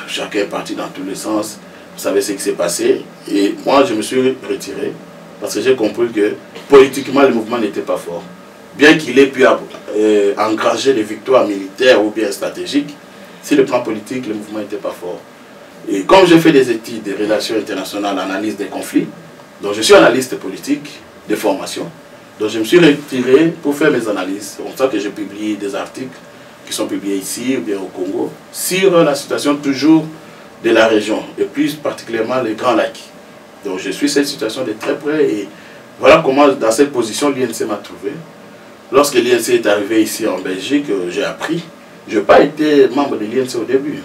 A: Chacun est parti dans tous les sens. Vous savez ce qui s'est passé. Et moi, je me suis retiré. Parce que j'ai compris que politiquement, le mouvement n'était pas fort. Bien qu'il ait pu engranger des victoires militaires ou bien stratégiques, sur le plan politique, le mouvement n'était pas fort. Et comme j'ai fait des études de relations internationales, analyse des conflits, donc je suis analyste politique de formation, donc je me suis retiré pour faire mes analyses. C'est comme ça que j'ai publié des articles qui sont publiés ici ou bien au Congo, sur la situation toujours de la région, et plus particulièrement les Grands Lacs. Donc je suis cette situation de très près et voilà comment dans cette position l'INC m'a trouvé. Lorsque l'INC est arrivé ici en Belgique, j'ai appris. Je n'ai pas été membre de l'INC au début.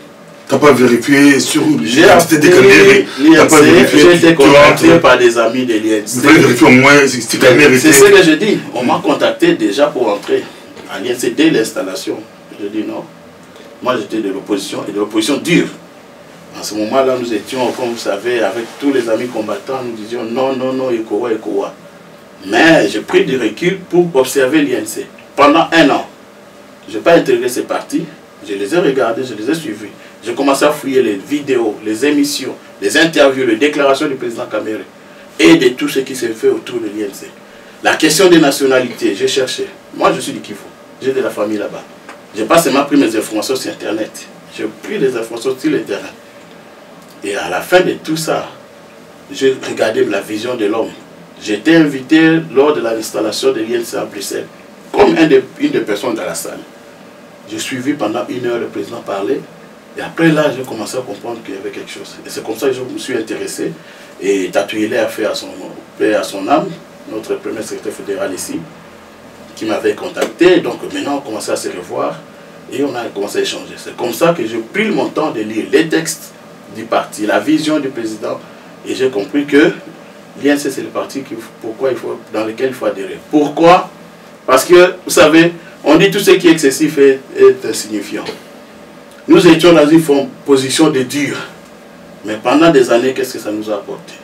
B: Tu n'as pas vérifié sur
A: l'identité des Camérés. J'ai été contacté par des amis de l'INC.
B: Vous pouvez vérifier au moins si c'était Caméré.
A: C'est ce que je dis. On m'a contacté déjà pour entrer à l'INC dès l'installation. Je dis non. Moi j'étais de l'opposition et de l'opposition dure. En ce moment-là, nous étions, comme vous savez, avec tous les amis combattants, nous disions non, non, non, Ekowa, Ekowa. Mais j'ai pris du recul pour observer l'INC. Pendant 1 an, je n'ai pas intégré ces partis, je les ai regardés, je les ai suivis. J'ai commencé à fouiller les vidéos, les émissions, les interviews, les déclarations du président Kamere et de tout ce qui s'est fait autour de l'INC. La question des nationalités, j'ai cherché. Moi, je suis du Kivu, j'ai de la famille là-bas. Je n'ai pas seulement pris mes informations sur Internet, j'ai pris les informations sur le terrain. Et à la fin de tout ça, j'ai regardé la vision de l'homme. J'ai été invité lors de l'installation de l'INC à Bruxelles, comme une des personnes dans la salle. J'ai suivi pendant 1 heure le président parler, et après là, j'ai commencé à comprendre qu'il y avait quelque chose. Et c'est comme ça que je me suis intéressé, et Tatouilé a fait à son âme, notre premier secrétaire fédéral ici, qui m'avait contacté. Donc maintenant, on commençait à se revoir, et on a commencé à échanger. C'est comme ça que j'ai pris mon temps de lire les textes du parti, la vision du président, et j'ai compris que l'INC c'est le parti dans lequel il faut adhérer. Pourquoi? Parce que, vous savez, on dit tout ce qui est excessif est insignifiant. Nous étions dans une position de dur, mais pendant des années, qu'est-ce que ça nous a apporté?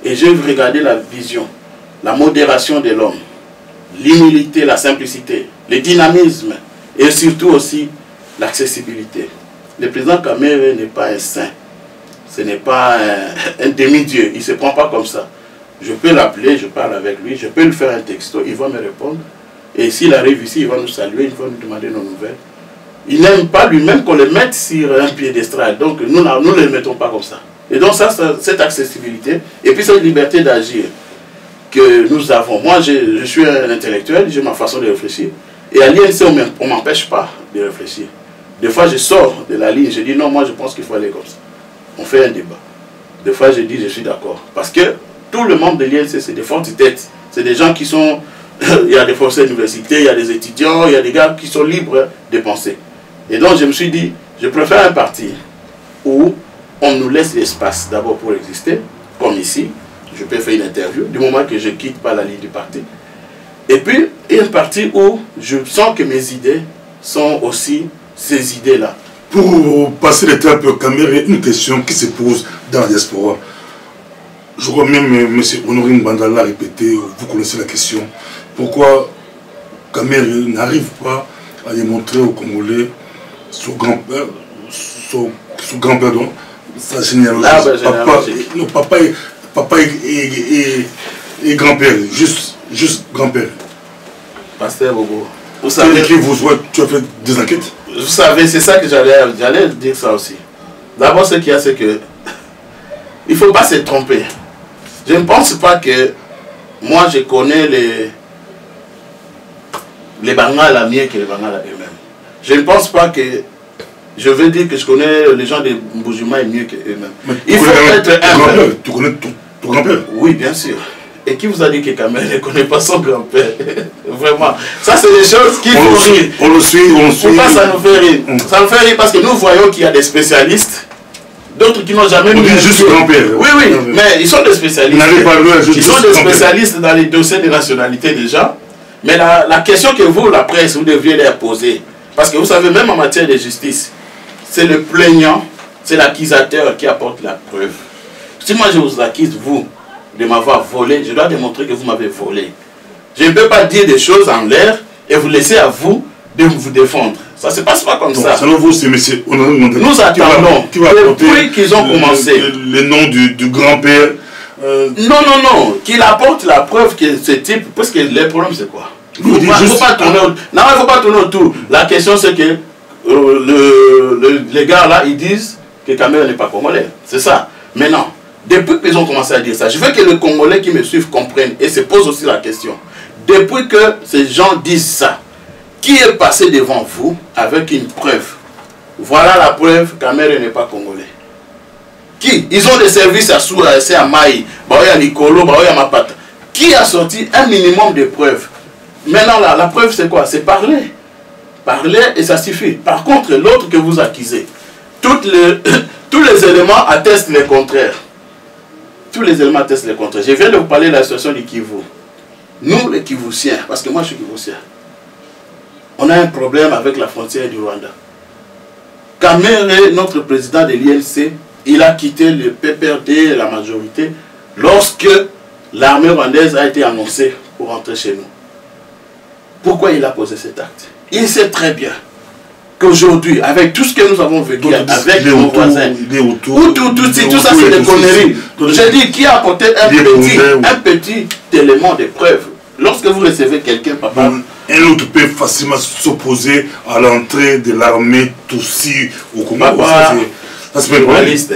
A: Et j'ai regardé la vision, la modération de l'homme, l'humilité, la simplicité, le dynamisme, et surtout aussi l'accessibilité. le président Kamere n'est pas un saint. Ce n'est pas un demi-dieu. Il ne se prend pas comme ça. Je peux l'appeler, je parle avec lui, je peux lui faire un texto, il va me répondre. Et s'il arrive ici, il va nous saluer, il va nous demander nos nouvelles. Il n'aime pas lui-même qu'on le mette sur un piédestal. Donc nous ne le mettons pas comme ça. Et donc ça, cette accessibilité, et puis cette liberté d'agir que nous avons. Moi, je suis un intellectuel, j'ai ma façon de réfléchir. Et à l'INC, on ne m'empêche pas de réfléchir. Des fois, je sors de la ligne, je dis non, moi je pense qu'il faut aller comme ça. On fait un débat. Des fois, je dis je suis d'accord. Parce que tout le membre de l'INC, c'est des fortes têtes. C'est des gens qui sont... il y a des forces d'université, il y a des étudiants, il y a des gars qui sont libres de penser. Et donc, je me suis dit, je préfère un parti où on nous laisse l'espace d'abord pour exister, comme ici. Je peux faire une interview du moment que je ne quitte pas la ligne du parti. Et puis, il y a un parti où je sens que mes idées sont aussi ces idées-là.
B: Pour passer l'étape Kamere, une question qui se pose dans la diaspora. Je crois même M. Honoré Mbanda l'a répété, vous connaissez la question. Pourquoi Kamere n'arrive pas à démontrer aux Congolais son grand-père, sa généalogie. Papa et grand-père, juste grand-père.
A: Pasteur Bobo, vous savez...
B: Tu as fait des enquêtes?
A: Vous savez, c'est ça que j'allais dire ça aussi. D'abord, ce qu'il y a, c'est que il ne faut pas se tromper. Je ne pense pas que moi, je connais les Bangala mieux que les Bangala eux-mêmes. Je ne pense pas que je veux dire que je connais les gens de Mbujimaï mieux qu'eux-mêmes. Il faut être humble.
B: Tu connais ton grand-père?
A: Oui, bien sûr. Et qui vous a dit que Kamere ne connaît pas son grand-père? Vraiment. Ça, c'est des choses qui font rire.
B: On le suit.
A: Pourquoi ça nous fait rire? Ça nous fait rire parce que nous voyons qu'il y a des spécialistes, d'autres qui n'ont jamais...
B: On dit juste grand-père.
A: Oui, mais ils sont des spécialistes. Ils sont des spécialistes dans les dossiers de nationalité déjà. Mais la question que vous, la presse, vous deviez leur poser, parce que vous savez, même en matière de justice, c'est le plaignant, c'est l'accusateur qui apporte la preuve. Si moi je vous accuse, vous, de m'avoir volé, je dois démontrer que vous m'avez volé. Je ne peux pas dire des choses en l'air et vous laisser à vous de vous défendre. Ça ne se passe pas comme ça.
B: Selon vous, c'est M.
A: Nous attendons, depuis qu'ils ont commencé.
B: Le nom du grand-père.
A: Non, qu'il apporte la preuve que ce type, parce que le problème c'est quoi? Il ne faut pas tourner autour. La question c'est que les gars là, ils disent que Kamere n'est pas congolais. C'est ça. Maintenant, depuis qu'ils ont commencé à dire ça, je veux que les Congolais qui me suivent comprennent et se posent aussi la question. Depuis que ces gens disent ça, qui est passé devant vous avec une preuve? Voilà la preuve, Kamere n'est pas congolais. Qui? Ils ont des services à Soura, à Maï, à Nicolo, à Mapata. Qui a sorti un minimum de preuves? Maintenant, la preuve, c'est quoi? C'est parler. Parler et ça suffit. Par contre, l'autre que vous accusez, tous les éléments attestent le contraire. Tous les éléments attestent le contraire. Je viens de vous parler de la situation du Kivu. Nous, les Kivusiens, parce que moi je suis Kivusien, on a un problème avec la frontière du Rwanda. Kamere, notre président de l'INC, il a quitté le PPRD, la majorité, lorsque l'armée rwandaise a été annoncée pour rentrer chez nous. Pourquoi il a posé cet acte? Il sait très bien qu'aujourd'hui, avec tout ce que nous avons vécu avec nos voisins, tout ça c'est des conneries. Je dis, qui a apporté un petit élément de preuve? Lorsque vous recevez quelqu'un, papa...
B: Un autre peut facilement s'opposer à l'entrée de l'armée Tutsi au Congo.
A: Journaliste.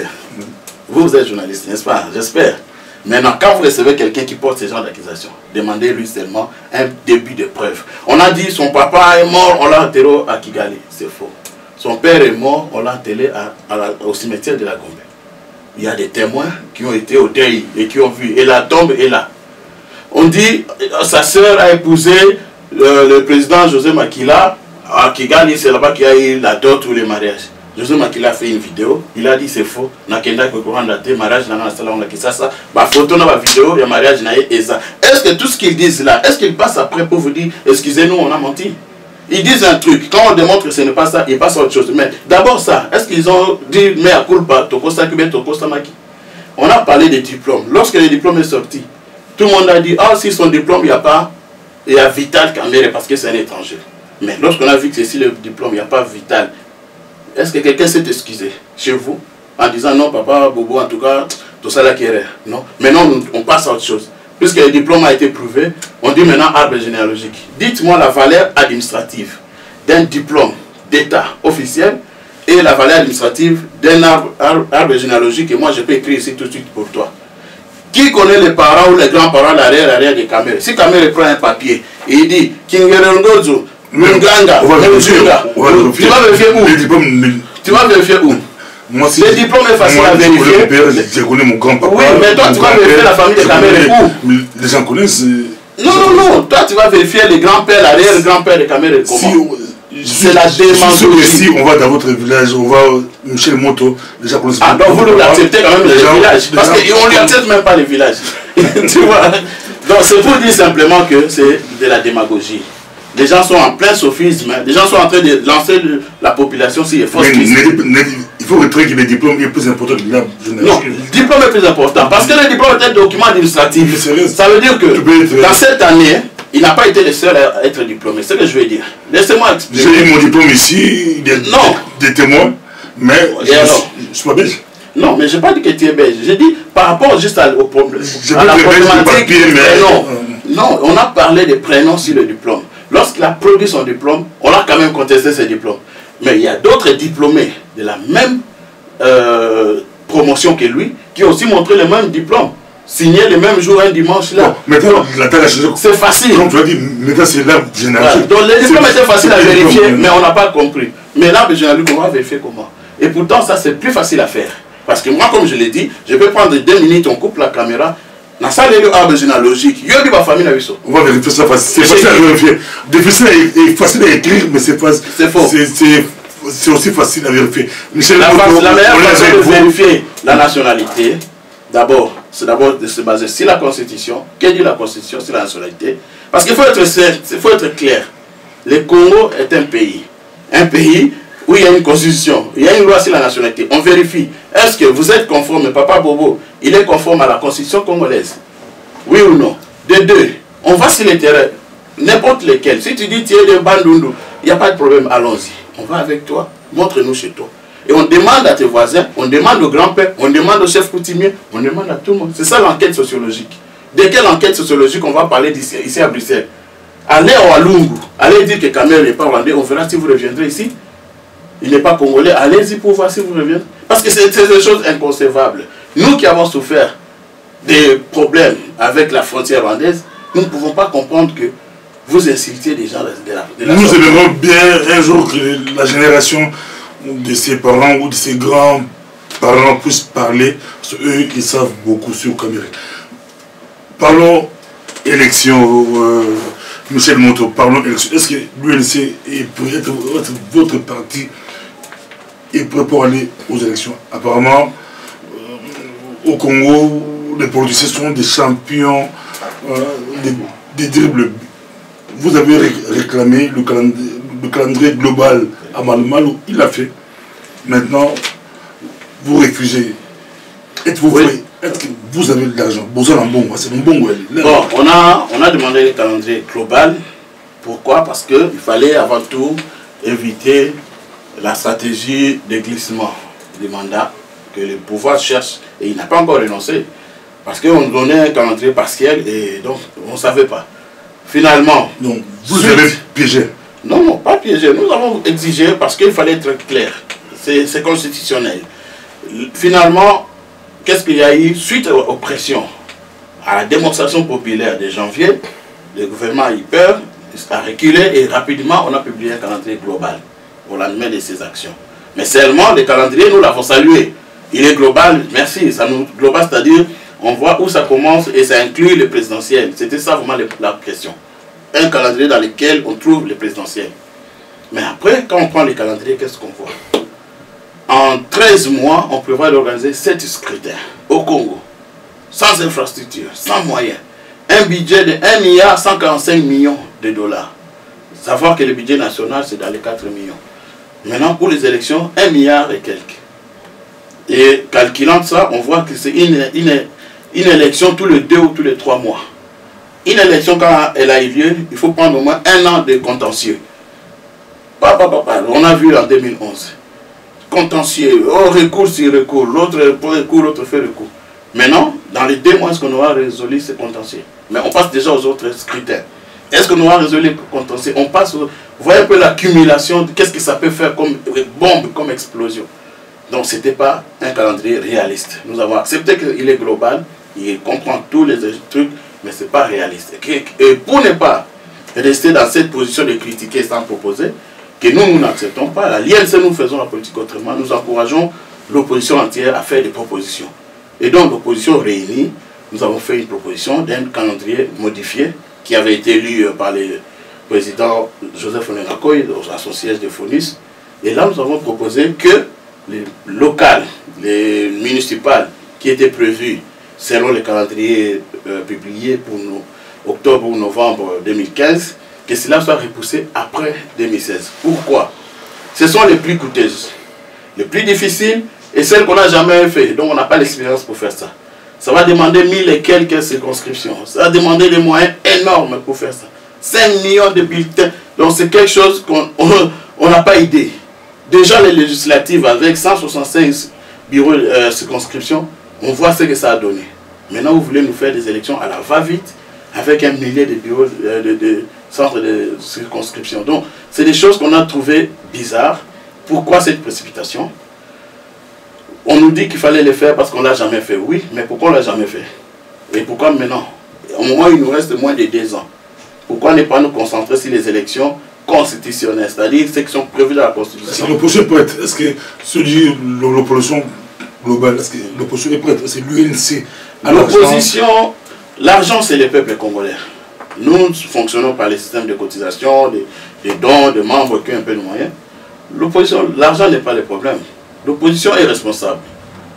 A: Vous êtes journaliste, n'est-ce pas? J'espère. Maintenant, quand vous recevez quelqu'un qui porte ce genre d'accusation, demandez-lui seulement un début de preuve. On a dit son papa est mort, on l'a enterré à Kigali. C'est faux. Son père est mort, on l'a enterré au cimetière de la Gombe. Il y a des témoins qui ont été au deuil et qui ont vu. Et la tombe est là. On dit sa sœur a épousé le président José Makila à Kigali. C'est là-bas qu'il y a eu la dot ou le mariage. José Makila a fait une vidéo, il a dit c'est faux. Mariage photo na vidéo, le mariage na eza. Est-ce que tout ce qu'ils disent là, est-ce qu'ils passent après pour vous dire excusez-nous, on a menti? Ils disent un truc, quand on démontre que ce n'est pas ça, ils passent à autre chose. Mais d'abord ça, est-ce qu'ils ont dit mais à culpa tokosa kube tokosa maki? On a parlé des diplômes. Lorsque le diplôme est sorti, tout le monde a dit ah si son diplôme il n'y a pas, il y a Vital Kamere parce que c'est un étranger. Mais lorsqu'on a vu que c'est si le diplôme il n'y a pas Vital est-ce que quelqu'un s'est excusé chez vous en disant non, papa, Bobo, en tout cas, tout ça là qui est non. Maintenant, on passe à autre chose. Puisque le diplôme a été prouvé, on dit maintenant arbre généalogique. Dites-moi la valeur administrative d'un diplôme d'État officiel et la valeur administrative d'un arbre généalogique. Et moi, je peux écrire ici tout de suite pour toi. Qui connaît les parents ou les grands-parents, l'arrière des Kamere? Si Kamere prend un papier et il dit Kingerongozo, Munganga, tu vas vérifier où? Tu vas vérifier où? Le diplôme est facile à vérifier.
B: Je connais mon grand-papa.
A: Oui, mais toi, tu vas vérifier la famille de Kamere où?
B: Les gens connaissent.
A: Non. Toi, tu vas vérifier les grands-pères, l'arrière-grand-père de Kamere. Comment? C'est la démagogie.
B: Si on va dans votre village, on va Michel Moto, les gens connaissent.
A: Ah, donc vous nous acceptez quand même les villages. Parce qu'on ne lui accepte même pas les villages. Tu vois? Donc c'est pour dire simplement que c'est de la démagogie. Les gens sont en plein sophisme, les gens sont en train de lancer la population sur les fausses pistes.
B: Il faut retrouver que le diplôme est plus important que l'arbre généalogique.
A: Non, le diplôme est plus important parce que le diplôme est un document administratif. Ça veut dire que dans cette année, il n'a pas été le seul à être diplômé. C'est ce que je veux dire. Laissez-moi expliquer.
B: J'ai eu mon diplôme ici, des témoins, mais je ne suis pas belge.
A: Non, mais je n'ai pas dit que tu es belge. J'ai dit par rapport juste au problème. À la problématique du prénom. Non, on a parlé des prénoms sur le diplôme. Lorsqu'il a produit son diplôme, on a quand même contesté ses diplômes. Mais il y a d'autres diplômés de la même promotion que lui qui ont aussi montré le même diplôme. Signé le même jour, un dimanche là.
B: Maintenant,
A: c'est facile.
B: Comme tu as dit, maintenant c'est l'arbre généalogique.
A: Donc le diplôme était facile à vérifier, mais on n'a pas compris. Mais l'arbre généalogique, on va vérifier comment. Et pourtant, ça c'est plus facile à faire. Parce que moi, comme je l'ai dit, je peux prendre 2 minutes, on coupe la caméra. Dans ça, l'arbre généalogique, il y a ma famille.
B: On va vérifier ça. C'est facile à vérifier. Difficile et facile à écrire, mais c'est faux. C'est aussi facile à vérifier.
A: La meilleure façon de vérifier la nationalité, d'abord, c'est d'abord de se baser sur la Constitution. Qu'est-ce que dit la Constitution sur la nationalité? Parce qu'il faut être clair. Le Congo est un pays où il y a une constitution, il y a une loi sur la nationalité. On vérifie. Est-ce que vous êtes conforme, Papa Bobo, il est conforme à la constitution congolaise? Oui ou non? De deux, on va sur les terrains, n'importe lesquels. Si tu dis tu es de Bandundu, il n'y a pas de problème, allons-y. On va avec toi, montre-nous chez toi. Et on demande à tes voisins, on demande au grand-père, on demande au chef coutumier, on demande à tout le monde. C'est ça l'enquête sociologique. De quelle enquête sociologique on va parler ici à Bruxelles? Allez à Walungu, allez dire que Kamere n'est pas rwandais, on verra si vous reviendrez ici. Il n'est pas congolais, allez-y pour voir si vous reviendrez. Parce que c'est des choses inconcevables. Nous qui avons souffert des problèmes avec la frontière rwandaise, nous ne pouvons pas comprendre que vous insultiez des gens de la
B: Nous aimerions bien un jour que la génération de ses parents ou de ses grands-parents puissent parler, parce qu'eux, ils savent beaucoup sur Kamere. Parlons élection, Michel Moto, parlons élection. Est-ce que l'UNC pourrait être votre parti est prêt pour aller aux élections? Apparemment, au Congo, les politiciens sont des champions des dribbles. Vous avez réclamé le calendrier global à Malmalou, il l'a fait. Maintenant, vous refusez. Est-ce que vous avez de l'argent? C'est un bon.
A: Bon, on a demandé le calendrier global. Pourquoi? Parce qu'il fallait avant tout éviter la stratégie de glissement des mandats que le pouvoir cherche, et il n'a pas encore renoncé. Parce qu'on donnait un calendrier partiel et donc on ne savait pas. Finalement...
B: Donc vous avez piégé?
A: Non, pas piégé. Nous avons exigé parce qu'il fallait être clair. C'est constitutionnel. Finalement, qu'est-ce qu'il y a eu? Suite aux pressions, à la démonstration populaire de janvier, le gouvernement a eu peur, a reculé et rapidement on a publié un calendrier global au lendemain de ces actions. Mais seulement le calendrier, nous l'avons salué. Il est global, merci. Ça nous global, c'est-à-dire on voit où ça commence et ça inclut le présidentiel. C'était ça vraiment la question. Un calendrier dans lequel on trouve le présidentiel. Mais après, quand on prend le calendrier, qu'est-ce qu'on voit? En 13 mois, on prévoit d'organiser 7 scrutins au Congo, sans infrastructure, sans moyens. Un budget de 1,145 milliard de dollars. Savoir que le budget national, c'est dans les 4 millions. Maintenant, pour les élections, 1 milliard et quelques. Et calculant ça, on voit que c'est une élection tous les 2 ou tous les 3 mois. Une élection, quand elle a eu lieu, il faut prendre au moins 1 an de contentieux. On a vu en 2011. contentieux, oh, recours sur recours, l'autre pour recours, l'autre fait recours. Maintenant, dans les 2 mois, est-ce qu'on aura résolu ces contentieux? Mais on passe déjà aux autres critères. Est-ce qu'on aura résolu les contentieux? On passe, vous voyez un peu l'accumulation, qu'est-ce que ça peut faire comme bombe, comme explosion. Donc ce n'était pas un calendrier réaliste. Nous avons accepté qu'il est global, il comprend tous les trucs, mais ce n'est pas réaliste. Et pour ne pas rester dans cette position de critiquer sans proposer, que nous n'acceptons pas, à l'INC nous faisons la politique autrement, nous encourageons l'opposition entière à faire des propositions. Et donc l'opposition réunie, nous avons fait une proposition d'un calendrier modifié qui avait été lu par le président Joseph Onengakoy à son siège de FONIS. Et là nous avons proposé que les locales, les municipales qui étaient prévues selon le calendrier publié pour octobre ou novembre 2015, que cela soit repoussé après 2016. Pourquoi? Ce sont les plus coûteuses, les plus difficiles et celles qu'on n'a jamais fait. Donc on n'a pas l'expérience pour faire ça. Ça va demander 1000 et quelques circonscriptions. Ça va demander des moyens énormes pour faire ça. 5 millions de bulletins. Donc c'est quelque chose qu'on n'a pas idée. Déjà les législatives avec 165 bureaux circonscriptions, on voit ce que ça a donné. Maintenant vous voulez nous faire des élections à la va-vite avec 1 millier de bureaux de centres de circonscription. Donc c'est des choses qu'on a trouvées bizarres. Pourquoi cette précipitation? On nous dit qu'il fallait le faire parce qu'on ne l'a jamais fait. Oui, mais pourquoi on ne l'a jamais fait? Et pourquoi maintenant? Au moment où il nous reste moins de 2 ans. Pourquoi ne pas nous concentrer sur les élections constitutionnelles, c'est-à-dire ceux qui sont prévues dans la Constitution?
B: L'opposition peut être, est-ce que celui de l'opposition globale, est-ce que l'opposition est prête? C'est l'UNC.
A: L'opposition, l'argent c'est le peuple congolais. Nous fonctionnons par les systèmes de cotisation, des dons, de membres qui ont un peu de moyens. L'opposition, l'argent n'est pas le problème. L'opposition est responsable.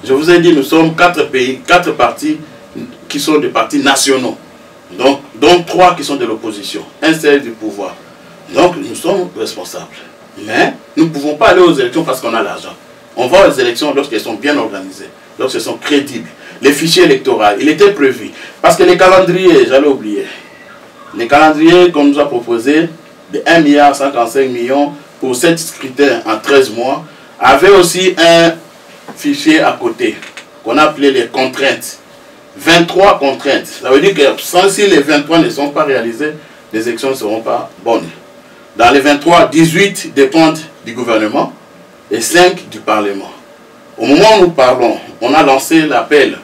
A: Je vous ai dit, nous sommes 4 pays, 4 partis qui sont des partis nationaux. Donc 3 qui sont de l'opposition. Un seul du pouvoir. Donc nous sommes responsables. Mais nous ne pouvons pas aller aux élections parce qu'on a l'argent. On va aux élections lorsqu'elles sont bien organisées, lorsqu'elles sont crédibles. Les fichiers électoraux, il était prévu. Parce que les calendriers, j'allais oublier. Les calendriers qu'on nous a proposés de 1,155 milliard pour 7 scrutins en 13 mois, avait aussi un fichier à côté qu'on appelait les contraintes. 23 contraintes. Ça veut dire que si les 23 ne sont pas réalisés, les élections ne seront pas bonnes. Dans les 23, 18 dépendent du gouvernement et 5 du Parlement. Au moment où nous parlons, on a lancé l'appel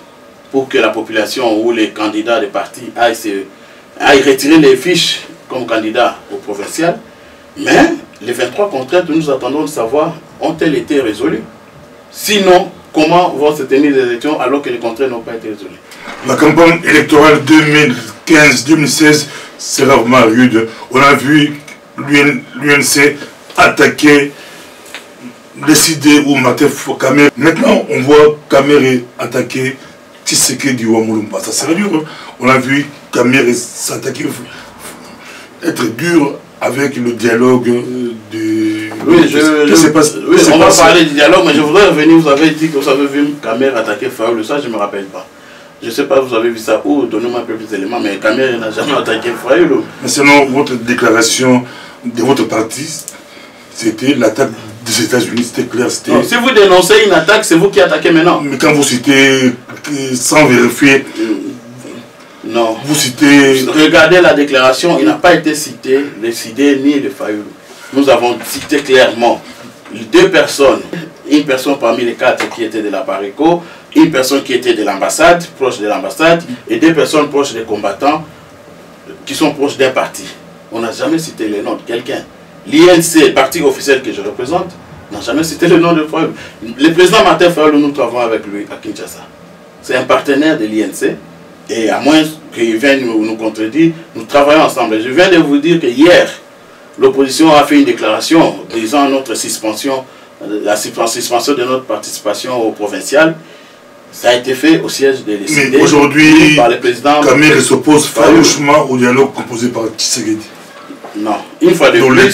A: pour que la population ou les candidats des partis aillent retirer les fiches comme candidats au provincial. Mais les 23 contraintes, nous attendons de savoir, ont-elles été résolues? Sinon, comment vont se tenir les élections alors que les contraintes n'ont pas été résolues?
B: La campagne électorale 2015-2016 sera vraiment rude. On a vu l'UNC attaquer, décider où Matef Kamer. Maintenant, on voit Kamer attaquer Tshisekedi ou Amolumba. Ça sera dur. Hein? On a vu Kamer s'attaquer, être dur avec le dialogue de...
A: Oui, on va parler du dialogue, mais je voudrais revenir, vous avez dit que vous avez vu Kamer attaquer Fayoulou, ça je ne me rappelle pas. Je ne sais pas, vous avez vu ça où, donnez-moi un peu plus d'éléments, mais Kamer n'a jamais attaqué Fayoulou.
B: Mais selon votre déclaration de votre parti, c'était l'attaque des États-Unis, c'était clair.
A: Non, si vous dénoncez une attaque, c'est vous qui attaquez maintenant.
B: Mais quand vous citez sans vérifier...
A: Non.
B: Vous citez...
A: Regardez la déclaration, il n'a pas été cité le Sidé ni le Fayoulou. Nous avons cité clairement 2 personnes. Une personne parmi les 4 qui étaient de la Pareco, une personne qui était de l'ambassade, proche de l'ambassade, et 2 personnes proches des combattants qui sont proches d'un parti. On n'a jamais cité le nom de quelqu'un. L'INC, le parti officiel que je représente, n'a jamais cité le nom de Fayoulou. Le président Martin Fayoulou, nous travaillons avec lui à Kinshasa. C'est un partenaire de l'INC. Et à moins qu'il vienne nous contredire, nous travaillons ensemble. Je viens de vous dire que hier, l'opposition a fait une déclaration disant notre suspension, la suspension de notre participation au provincial. Ça a été fait au siège de l'ECD.
B: Mais aujourd'hui,
A: par le président
B: Kamer s'oppose farouchement au dialogue proposé par Tshisekedi.
A: Non, une fois de
B: donc
A: plus.
B: Le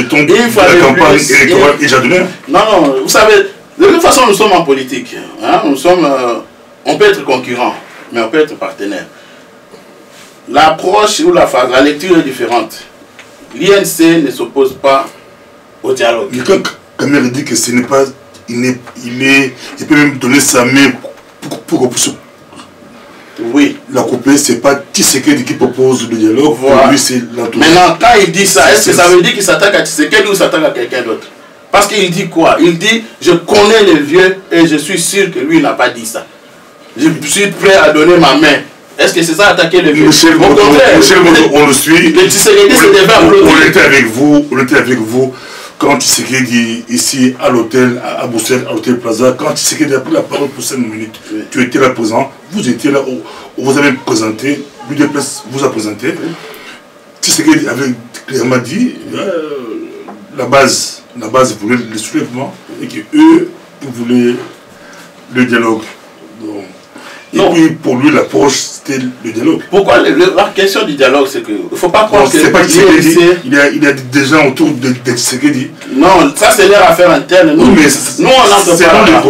B: ton de la campagne électorale est déjà donné.
A: Non, vous savez, de toute façon, nous sommes en politique. Hein, nous sommes, on peut être concurrent, mais on peut être partenaire. L'approche ou la lecture est différente. L'INC ne s'oppose pas au dialogue.
B: Mais quand Kamer dit que ce n'est pas il peut même donner sa main pour
A: oui.
B: La couper, c'est pas Tshisekedi qui propose le dialogue,
A: voilà.
B: Lui c'est l'entourage.
A: Maintenant, quand il dit ça, est-ce que ça veut dire qu'il s'attaque à Tshisekedi ou s'attaque à quelqu'un d'autre? Parce qu'il dit quoi? Il dit, je connais les vieux et je suis sûr que lui n'a pas dit ça. Je suis prêt à donner ma main. Est-ce que c'est ça attaquer les vieux?
B: Michel, on le suit.
A: Le Tshisekedi se devait applaudir.
B: On était avec vous quand Tshisekedi ici à l'hôtel, à Bruxelles, à l'hôtel Plaza, quand Tshisekedi a pris la parole pour 5 minutes, tu étais là présent, vous étiez là, on vous avez présenté, l'UDPS vous a présenté. Tshisekedi avait clairement dit la base voulait le soulèvement et qu'eux voulaient le dialogue. Donc, et puis pour lui l'approche c'était le dialogue.
A: Pourquoi la question du dialogue, c'est que il ne faut pas croire que
B: pas il y a des gens autour de Tshisekedi.
A: Non, ça c'est leur affaire interne. Nous, nous on n'entre pas là.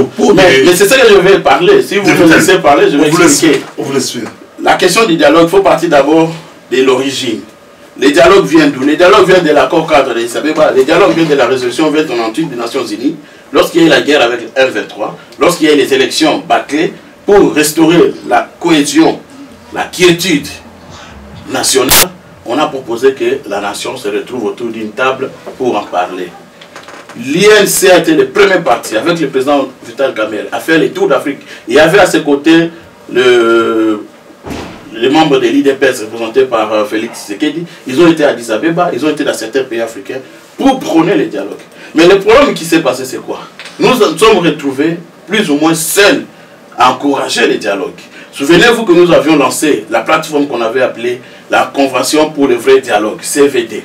A: Mais c'est ça que je vais parler. Si vous me laissez parler, je vais expliquer.
B: On vous laisse faire.
A: La question du dialogue, il faut partir d'abord de l'origine. Les dialogues viennent d'où? Les dialogues viennent de l'accord cadre d'Addis Abeba. Les dialogues viennent de la résolution 2098 des Nations Unies. Lorsqu'il y a eu la guerre avec le M23, lorsqu'il y a eu les élections bâclées, pour restaurer la cohésion, la quiétude nationale, on a proposé que la nation se retrouve autour d'une table pour en parler. L'INC a été le premier parti, avec le président Vital Kamerhe, à faire les tours d'Afrique. Il y avait à ses côtés les membres de l'IDPS représentés par Félix Tshisekedi. Ils ont été à Addis Abeba, ils ont été dans certains pays africains pour prôner les dialogues. Mais le problème qui s'est passé, c'est quoi? Nous nous sommes retrouvés plus ou moins seuls à encourager les dialogues. Souvenez-vous que nous avions lancé la plateforme qu'on avait appelée la Convention pour le vrai dialogue, CVD.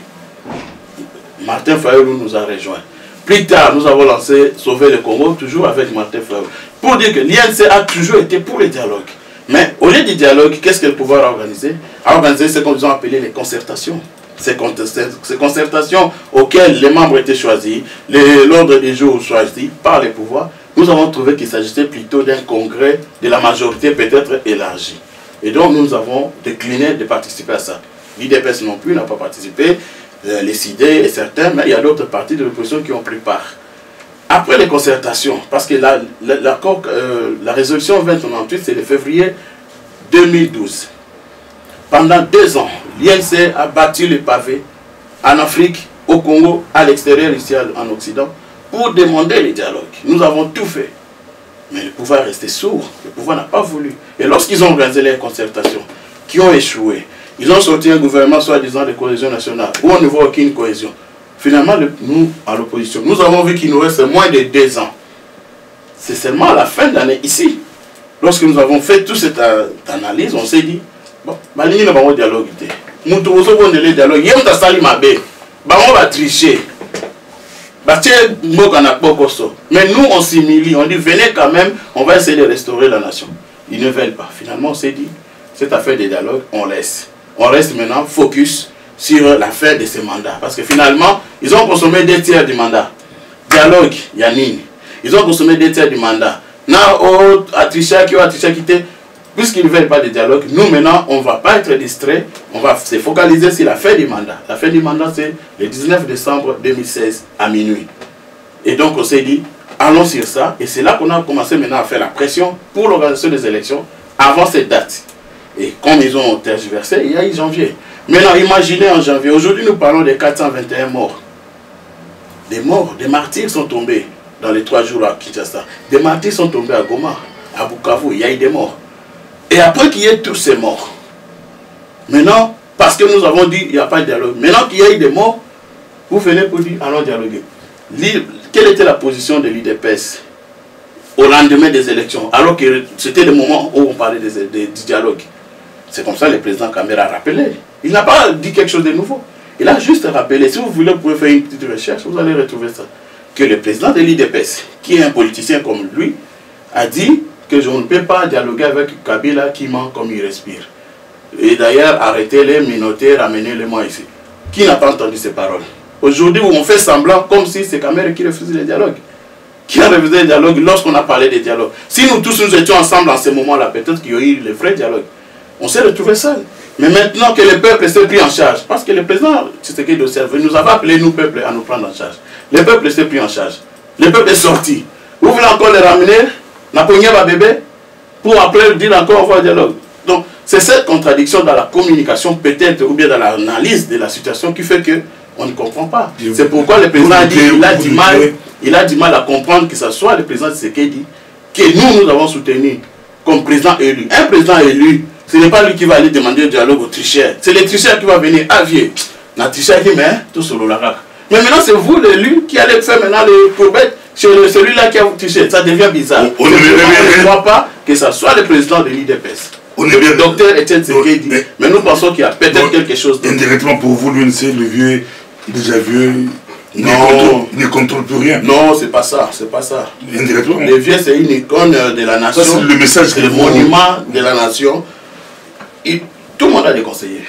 A: Martin Fayulu nous a rejoints. Plus tard, nous avons lancé Sauver le Congo, toujours avec Martin Fayulu. Pour dire que l'INC a toujours été pour les dialogues. Mais au lieu du dialogue, qu'est-ce que le pouvoir a organisé? A organisé ce qu'on a appelé les concertations. Ces concertations auxquelles les membres étaient choisis, l'ordre des jours choisi par les pouvoirs, nous avons trouvé qu'il s'agissait plutôt d'un congrès de la majorité peut-être élargie. Et donc nous avons décliné de participer à ça. L'IDPS non plus n'a pas participé, les CID et certains, mais il y a d'autres partis de l'opposition qui ont pris part. Après les concertations, parce que la résolution 2098, c'est le février 2012. Pendant 2 ans, l'INC a battu le pavé en Afrique, au Congo, à l'extérieur, ici en Occident, pour demander les dialogues. Nous avons tout fait. Mais le pouvoir est resté sourd. Le pouvoir n'a pas voulu. Et lorsqu'ils ont organisé les concertations, qui ont échoué, ils ont sorti un gouvernement soi-disant de cohésion nationale, où on ne voit aucune cohésion. Finalement, nous, à l'opposition, nous avons vu qu'il nous reste moins de 2 ans. C'est seulement à la fin de l'année, ici, lorsque nous avons fait toute cette analyse, on s'est dit, bon, il n'y a pas de dialogue. Nous avons le dialogue. Il y a on va tricher. Mais nous, on s'humilie, on dit, venez quand même, on va essayer de restaurer la nation. Ils ne veulent pas. Finalement, on s'est dit, cette affaire des dialogues, on laisse. On reste maintenant focus sur l'affaire de ces mandats. Parce que finalement, ils ont consommé 2 tiers du mandat. Dialogue, Yanine. Ils ont consommé 2 tiers du mandat. Puisqu'ils ne veulent pas de dialogue, nous maintenant, on ne va pas être distraits, on va se focaliser sur la fin du mandat. La fin du mandat, c'est le 19 décembre 2016 à minuit. Et donc, on s'est dit, allons sur ça. Et c'est là qu'on a commencé maintenant à faire la pression pour l'organisation des élections avant cette date. Et comme ils ont tergiversé, il y a eu janvier. Maintenant, imaginez en janvier, aujourd'hui nous parlons des 421 morts. Des morts, des martyrs sont tombés dans les 3 jours à Kinshasa. Des martyrs sont tombés à Goma, à Bukavu, il y a eu des morts. Et après qu'il y ait tous ces morts, maintenant, parce que nous avons dit qu'il n'y a pas de dialogue, maintenant qu'il y a eu des morts, vous venez pour dire allons dialoguer. Quelle était la position de l'IDPS au lendemain des élections, alors que c'était le moment où on parlait du dialogue? C'est comme ça que le président Kamerhe a rappelé. Il n'a pas dit quelque chose de nouveau. Il a juste rappelé. Si vous voulez, vous pouvez faire une petite recherche, vous allez retrouver ça. Que le président de l'IDPS, qui est un politicien comme lui, a dit que je ne peux pas dialoguer avec Kabila qui ment comme il respire. Et d'ailleurs, arrêtez-les, minotez, ramenez-les-moi ici. Qui n'a pas entendu ces paroles? Aujourd'hui, on fait semblant comme si c'est Kamerhe qui refusait le dialogue. Qui a refusé le dialogue lorsqu'on a parlé des dialogues? Si nous tous nous étions ensemble en ce moment-là, peut-être qu'il y aurait eu le vrai dialogue. On s'est retrouvés seuls. Mais maintenant que le peuple s'est pris en charge, parce que le président Tshisekedi nous avait appelé, nous, peuple, à nous prendre en charge. Le peuple s'est pris en charge. Le peuple est sorti. Vous voulez encore les ramener, n'a pas un bébé, pour après dire encore on va dialogue. Donc, c'est cette contradiction dans la communication, peut-être, ou bien dans l'analyse de la situation qui fait qu'on ne comprend pas. C'est pourquoi le président a dit qu'il a du mal à comprendre que ce soit le président Tshisekedi que nous avons soutenu comme président élu. Un président élu, ce n'est pas lui qui va aller demander le dialogue aux tricheurs. C'est les tricheurs qui vont venir avier. La tricheur dit, mais tout sur le rack. Mais maintenant, c'est vous, l'élu, qui allez faire maintenant les courbettes chez celui-là qui a triché. Ça devient bizarre. On ne croit pas que ce soit le président de l'IDPS. Le docteur Etienne Tshisekedi. Mais nous pensons qu'il y a peut-être quelque chose d'autre.
B: Indirectement pour vous, l'UNC, le vieux, déjà vieux, il ne contrôle plus rien.
A: Non, c'est pas ça, c'est pas ça.
B: Indirectement.
A: Le vieux, c'est une icône de la nation.
B: Ça, c'est le message.
A: C'est le monument de la nation. Et tout le monde a des conseillers.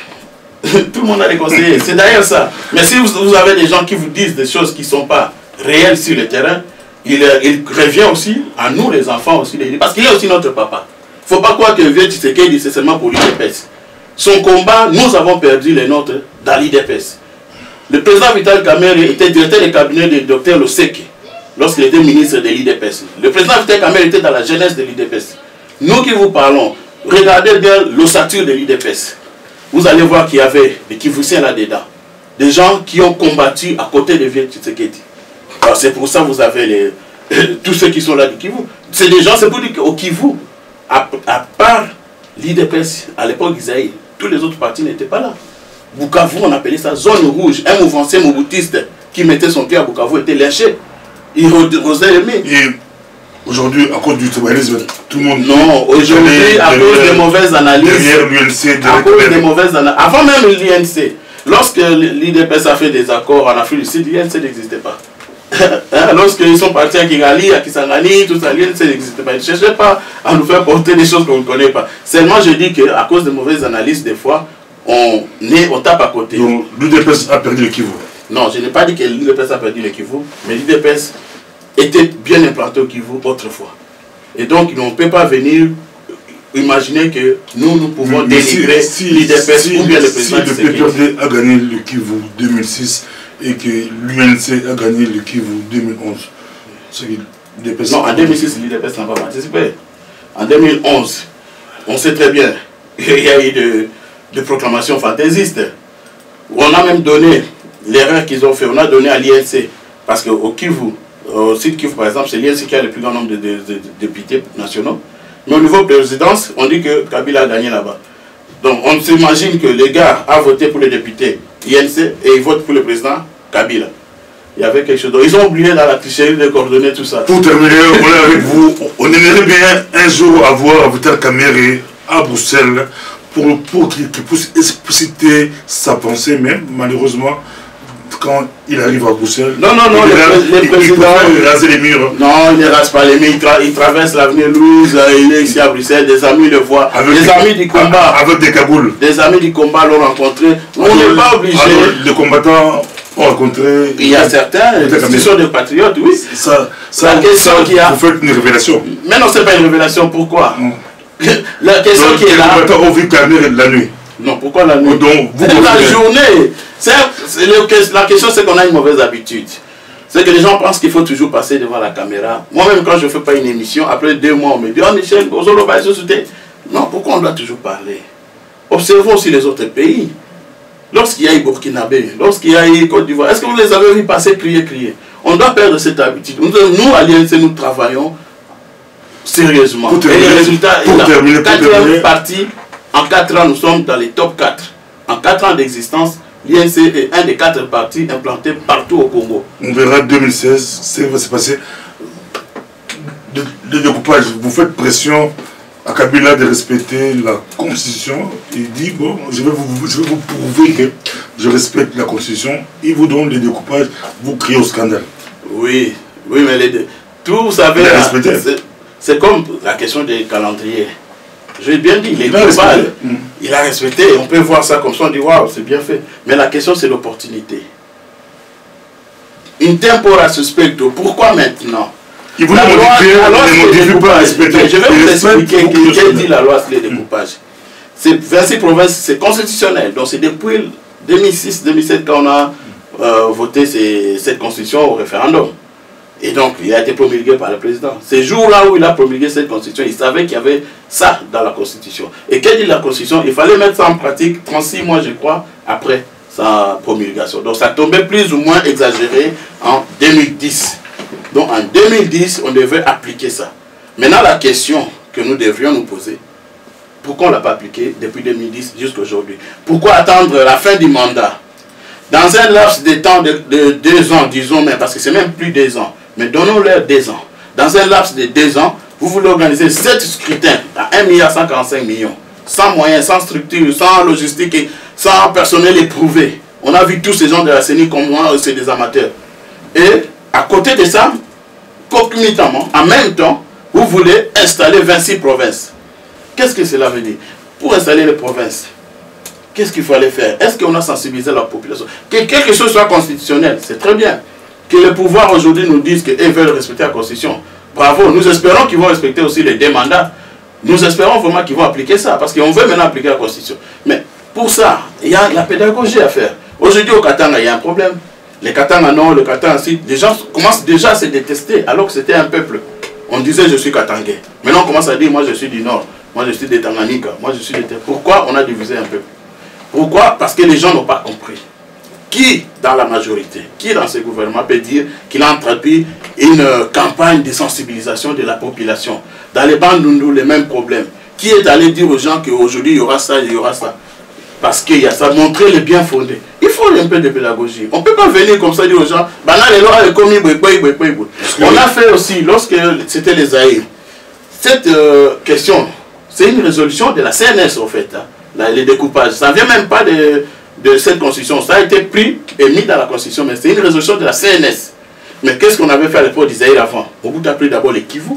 A: Tout le monde a des conseillers. C'est d'ailleurs ça. Mais si vous avez des gens qui vous disent des choses qui ne sont pas réelles sur le terrain, il revient aussi à nous, les enfants, aussi, parce qu'il est aussi notre papa. Il ne faut pas croire que le vieux Tshisekedi, c'est seulement pour l'IDPS. Son combat, nous avons perdu les nôtres dans l'IDPS. Le président Vital Kamerhe était directeur du cabinet du docteur Loseke lorsqu'il était ministre de l'IDPS. Le président Vital Kamerhe était dans la jeunesse de l'IDPS. Nous qui vous parlons, regardez bien l'ossature de l'IDPS. Vous allez voir qu'il y avait des Kivusiens là-dedans. Des gens qui ont combattu à côté de vieux Tshisekedi. Alors c'est pour ça que vous avez tous ceux qui sont là du Kivu. C'est des gens, c'est pour dire qu'au Kivu, à part l'IDPS, à l'époque d'Isaïe, tous les autres partis n'étaient pas là. Bukavu, on appelait ça zone rouge. Un mouvancier moboutiste qui mettait son pied à Bukavu était lynché. Il osait aimer.
B: Et aujourd'hui, à cause du tribalisme, tout le monde...
A: Non, aujourd'hui, à cause des mauvaises analyses...
B: Derrière l'UNC...
A: À cause des mauvaises analyses... Avant même l'INC, lorsque l'IDPS a fait des accords en Afrique du Sud, l'INC n'existait pas. Lorsqu'ils sont partis à Kigali, à Kisangani, tout ça, l'INC n'existait pas. Ils ne cherchaient pas à nous faire porter des choses qu'on ne connaît pas. Seulement, je dis qu'à cause de mauvaises analyses, des fois, on tape à côté.
B: Donc, l'UDPS a perdu le Kivu.
A: Non, je n'ai pas dit que l'UDPS a perdu le Kivu, mais l'UDPS était bien implanté au Kivu autrefois. Et donc, on ne peut pas venir imaginer que nous pouvons dénigrer l'UDPS ou bien le président.
B: Si le PPRD a gagné le Kivu 2006 et que l'UNC a gagné le Kivu 2011,
A: non, en 2006, l'UDPS n'a pas participé. En 2011, on sait très bien qu'il y a eu de proclamations fantaisistes. On a même donné l'erreur qu'ils ont fait, on a donné à l'INC. Parce qu'au Kivu, au sud Kivu par exemple, c'est l'INC qui a le plus grand nombre de députés nationaux. Mais au niveau présidence, on dit que Kabila a gagné là-bas. Donc on s'imagine que les gars ont voté pour les députés INC et ils votent pour le président Kabila. Il y avait quelque chose. Donc, ils ont oublié dans la tricherie de coordonner tout ça.
B: Pour terminer, on est avec vous. On aimerait bien un jour avoir Vital Kamerhe à Bruxelles pour qu'il puisse expliciter sa pensée, mais malheureusement, quand il arrive à Bruxelles,
A: non, le président
B: il raser les murs.
A: Non, il ne rase pas les murs, il traverse l'avenue Louise, il est ici à Bruxelles, des amis le voient, des amis du combat. Avec
B: des Kaboul.
A: Des amis du combat l'ont rencontré. On n'est pas obligé.
B: Les combattants ont rencontré.
A: Il y a certains qui sont des patriotes, oui.
B: La question qui a. Vous faites une révélation.
A: Mais non, ce n'est pas une révélation, pourquoi? La question qui est là.
B: Les combattants ont vu Kamerhe la nuit.
A: Non, pourquoi la nuit?
B: Donc,
A: la journée. La question, c'est qu'on a une mauvaise habitude. C'est que les gens pensent qu'il faut toujours passer devant la caméra. Moi-même, quand je ne fais pas une émission, après 2 mois, on me dit « Oh Michel, non, pourquoi on doit toujours parler? Observons aussi les autres pays. Lorsqu'il y a eu Burkinabé, lorsqu'il y a eu Côte d'Ivoire, est-ce que vous les avez vus passer crier? On doit perdre cette habitude. Nous, à l'INC, nous travaillons sérieusement. Et les résultats, quatrième partie, en 4 ans, nous sommes dans les top 4. En 4 ans d'existence, l'INC est un des 4 partis implantés partout au Congo.
B: On verra 2016, ce qui va se passer. Le découpage, vous faites pression à Kabila de respecter la Constitution. Il dit, bon, je vais vous prouver que je respecte la Constitution. Il vous donne le découpage, vous criez au scandale.
A: Oui, mais tout, vous savez, c'est comme la question des calendriers. J'ai bien dit, il est global. Il a respecté. On peut voir ça comme ça, on dit waouh, c'est bien fait. Mais la question, c'est l'opportunité. In tempora suspecto. Pourquoi maintenant?
B: Il vous ne pas respecter.
A: Je vais vous expliquer qu'est-ce dit la loi sur les découpages. C'est 26 provinces, c'est constitutionnel. Donc c'est depuis 2006-2007 qu'on a voté cette constitution au référendum. Et donc, il a été promulgué par le président. Ces jours-là où il a promulgué cette constitution, il savait qu'il y avait ça dans la constitution. Et qu'est-ce que dit la constitution? Il fallait mettre ça en pratique 36 mois, je crois, après sa promulgation. Donc, ça tombait plus ou moins exagéré en 2010. Donc, en 2010, on devait appliquer ça. Maintenant, la question que nous devrions nous poser, pourquoi on ne l'a pas appliqué depuis 2010 jusqu'à aujourd'hui? Pourquoi attendre la fin du mandat? Dans un laps de temps de 2 ans, disons même, parce que c'est même plus 2 ans, mais donnons-leur 2 ans. Dans un laps de 2 ans, vous voulez organiser 7 scrutins à 1,145 milliard, sans moyens, sans structure, sans logistique, et sans personnel éprouvé. On a vu tous ces gens de la CENI comme moi, c'est des amateurs. Et à côté de ça, concomitamment, en même temps, vous voulez installer 26 provinces. Qu'est-ce que cela veut dire? Pour installer les provinces, qu'est-ce qu'il fallait faire? Est-ce qu'on a sensibilisé la population? Que quelque chose soit constitutionnel, c'est très bien. Que les pouvoirs aujourd'hui nous disent qu'ils veulent respecter la Constitution. Bravo, nous espérons qu'ils vont respecter aussi les 2 mandats. Nous espérons vraiment qu'ils vont appliquer ça, parce qu'on veut maintenant appliquer la Constitution. Mais pour ça, il y a la pédagogie à faire. Aujourd'hui au Katanga, il y a un problème. Les Katanga non, le Katanga si, les gens commencent déjà à se détester, alors que c'était un peuple. On disait je suis Katangais. Maintenant on commence à dire moi je suis du Nord, moi je suis de Tanganyika, moi je suis de... Pourquoi on a divisé un peuple? Pourquoi? Parce que les gens n'ont pas compris. Qui dans la majorité, qui dans ce gouvernement peut dire qu'il a entrepris une campagne de sensibilisation de la population? Dans les Bandundu, les mêmes problèmes. Qui est allé dire aux gens qu'aujourd'hui il y aura ça, il y aura ça? Parce qu'il y a ça, montrer les bien fondés. Il faut un peu de pédagogie. On ne peut pas venir comme ça dire aux gens, on a fait aussi, lorsque c'était les Zaïre, cette question, c'est une résolution de la CNS en fait, hein, les découpages. Ça ne vient même pas de cette constitution. Ça a été pris et mis dans la constitution, mais c'est une résolution de la CNS. Mais qu'est-ce qu'on avait fait à l'époque d'Isaïe avant? On a pris d'abord les Kivu.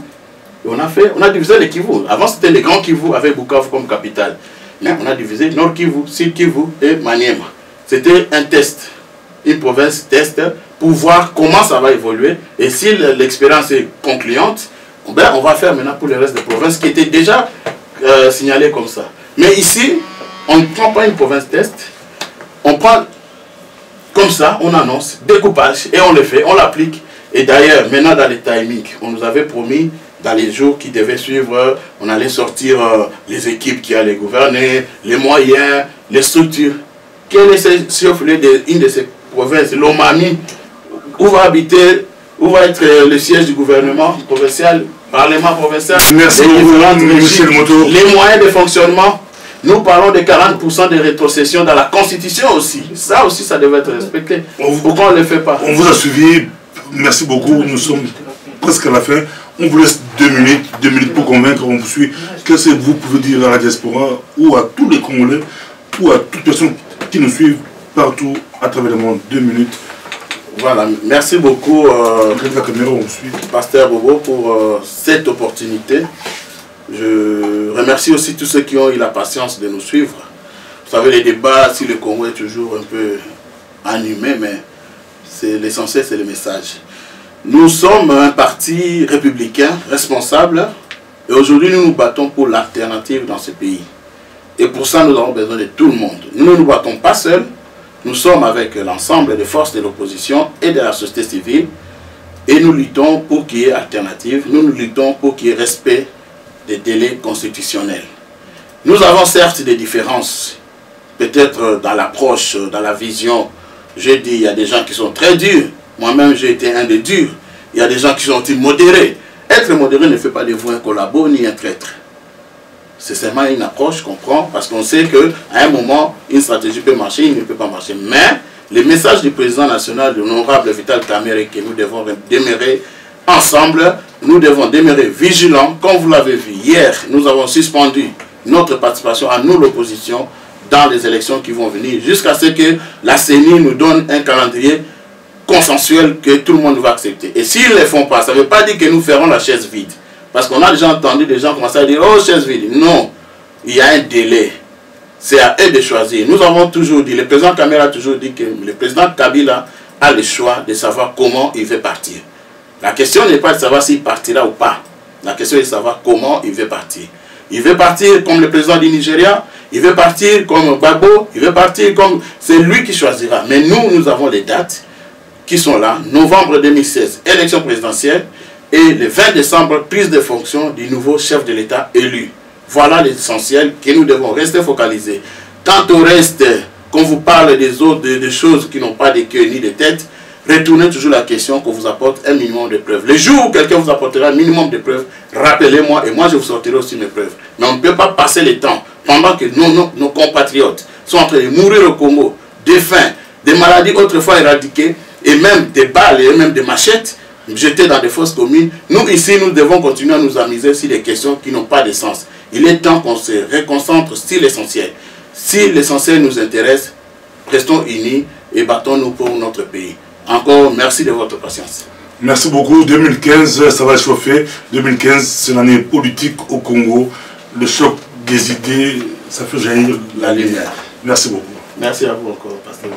A: Et on a divisé les Kivu. Avant c'était les grands Kivu avec Bukavu comme capitale. Mais on a divisé Nord Kivu, Sud Kivu et Maniema. C'était un test, une province test, pour voir comment ça va évoluer. Et si l'expérience est concluante, ben on va faire maintenant pour le reste des provinces qui étaient déjà signalées comme ça. Mais ici, on ne prend pas une province test, on prend comme ça, on annonce, découpage, et on le fait, on l'applique. Et d'ailleurs, maintenant dans les timings, on nous avait promis, dans les jours qui devaient suivre, on allait sortir les équipes qui allaient gouverner, les moyens, les structures. Quel est ce chef-lieu d'une de ces provinces, l'Omami, où va habiter, où va être le siège du gouvernement provincial, parlement provincial,
B: merci beaucoup,
A: les moyens de fonctionnement. Nous parlons de 40% de rétrocession dans la Constitution aussi. Ça aussi, ça devait être respecté. Pourquoi on ne le fait pas?
B: On vous a suivi. Merci beaucoup. Nous sommes presque à la fin. On vous laisse 2 minutes pour convaincre. On vous suit. Qu'est-ce que vous pouvez dire à la diaspora ou à tous les Congolais ou à toutes personnes qui nous suivent partout à travers le monde? 2 minutes.
A: Voilà. Merci beaucoup,
B: La caméra, on vous suit.
A: Pasteur Bobo, pour cette opportunité. Je remercie aussi tous ceux qui ont eu la patience de nous suivre. Vous savez, les débats, si le Congo est toujours un peu animé, mais l'essentiel, c'est le message. Nous sommes un parti républicain responsable et aujourd'hui, nous nous battons pour l'alternative dans ce pays. Et pour ça, nous avons besoin de tout le monde. Nous ne nous battons pas seuls, nous sommes avec l'ensemble des forces de l'opposition et de la société civile et nous luttons pour qu'il y ait alternative, nous luttons pour qu'il y ait respect des délais constitutionnels. Nous avons certes des différences, peut-être dans l'approche, dans la vision. J'ai dit, il y a des gens qui sont très durs. Moi-même, j'ai été un des durs. Il y a des gens qui sont modérés. Être modéré ne fait pas de vous un collabo ni un traître. C'est seulement une approche qu'on prend parce qu'on sait qu'à un moment, une stratégie peut marcher, il ne peut pas marcher. Mais le message du président national, de l'honorable Vital Kamerhe, que nous devons demeurer ensemble, nous devons demeurer vigilants. Comme vous l'avez vu hier, nous avons suspendu notre participation à nous, l'opposition, dans les élections qui vont venir, jusqu'à ce que la CENI nous donne un calendrier consensuel que tout le monde va accepter. Et s'ils ne le font pas, ça ne veut pas dire que nous ferons la chaise vide. Parce qu'on a déjà entendu des gens commencer à dire « Oh, chaise vide ». Non, il y a un délai. C'est à eux de choisir. Nous avons toujours dit, le président Kamerhe a toujours dit que le président Kabila a le choix de savoir comment il veut partir. La question n'est pas de savoir s'il partira ou pas. La question est de savoir comment il veut partir. Il veut partir comme le président du Nigeria, il veut partir comme Gbagbo, il veut partir comme... C'est lui qui choisira. Mais nous, nous avons les dates qui sont là. Novembre 2016, élection présidentielle. Et le 20 décembre, prise de fonction du nouveau chef de l'État élu. Voilà l'essentiel que nous devons rester focalisés. Quant au reste, qu'on vous parle des autres, des choses qui n'ont pas de queue ni de tête, retournez toujours la question qu'on vous apporte un minimum de preuves. Le jour où quelqu'un vous apportera un minimum de preuves, rappelez-moi et moi je vous sortirai aussi mes preuves. Mais on ne peut pas passer le temps pendant que nos compatriotes sont en train de mourir au Congo, de faim, des maladies autrefois éradiquées, et même des balles et même des machettes jetées dans des fosses communes. Nous ici, nous devons continuer à nous amuser sur des questions qui n'ont pas de sens. Il est temps qu'on se reconcentre sur l'essentiel. Si l'essentiel nous intéresse, restons unis et battons-nous pour notre pays. Encore, merci de votre patience.
B: Merci beaucoup. 2015, ça va chauffer. 2015, c'est l'année politique au Congo. Le choc des idées, ça fait jaillir la lumière. Merci beaucoup.
A: Merci à vous encore, pasteur.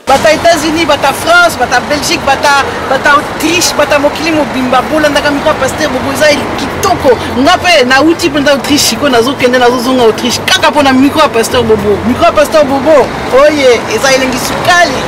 H: Bata États-Unis, bata France, bata Belgique, bata Autriche, bata mokili mobimba bolandaka mikwa pasteur boboza kitoko ngape na uti penda Autriche ko nazokende nazozonga Autriche kaka pona mikwa pasteur bobo oye eza elengi sukali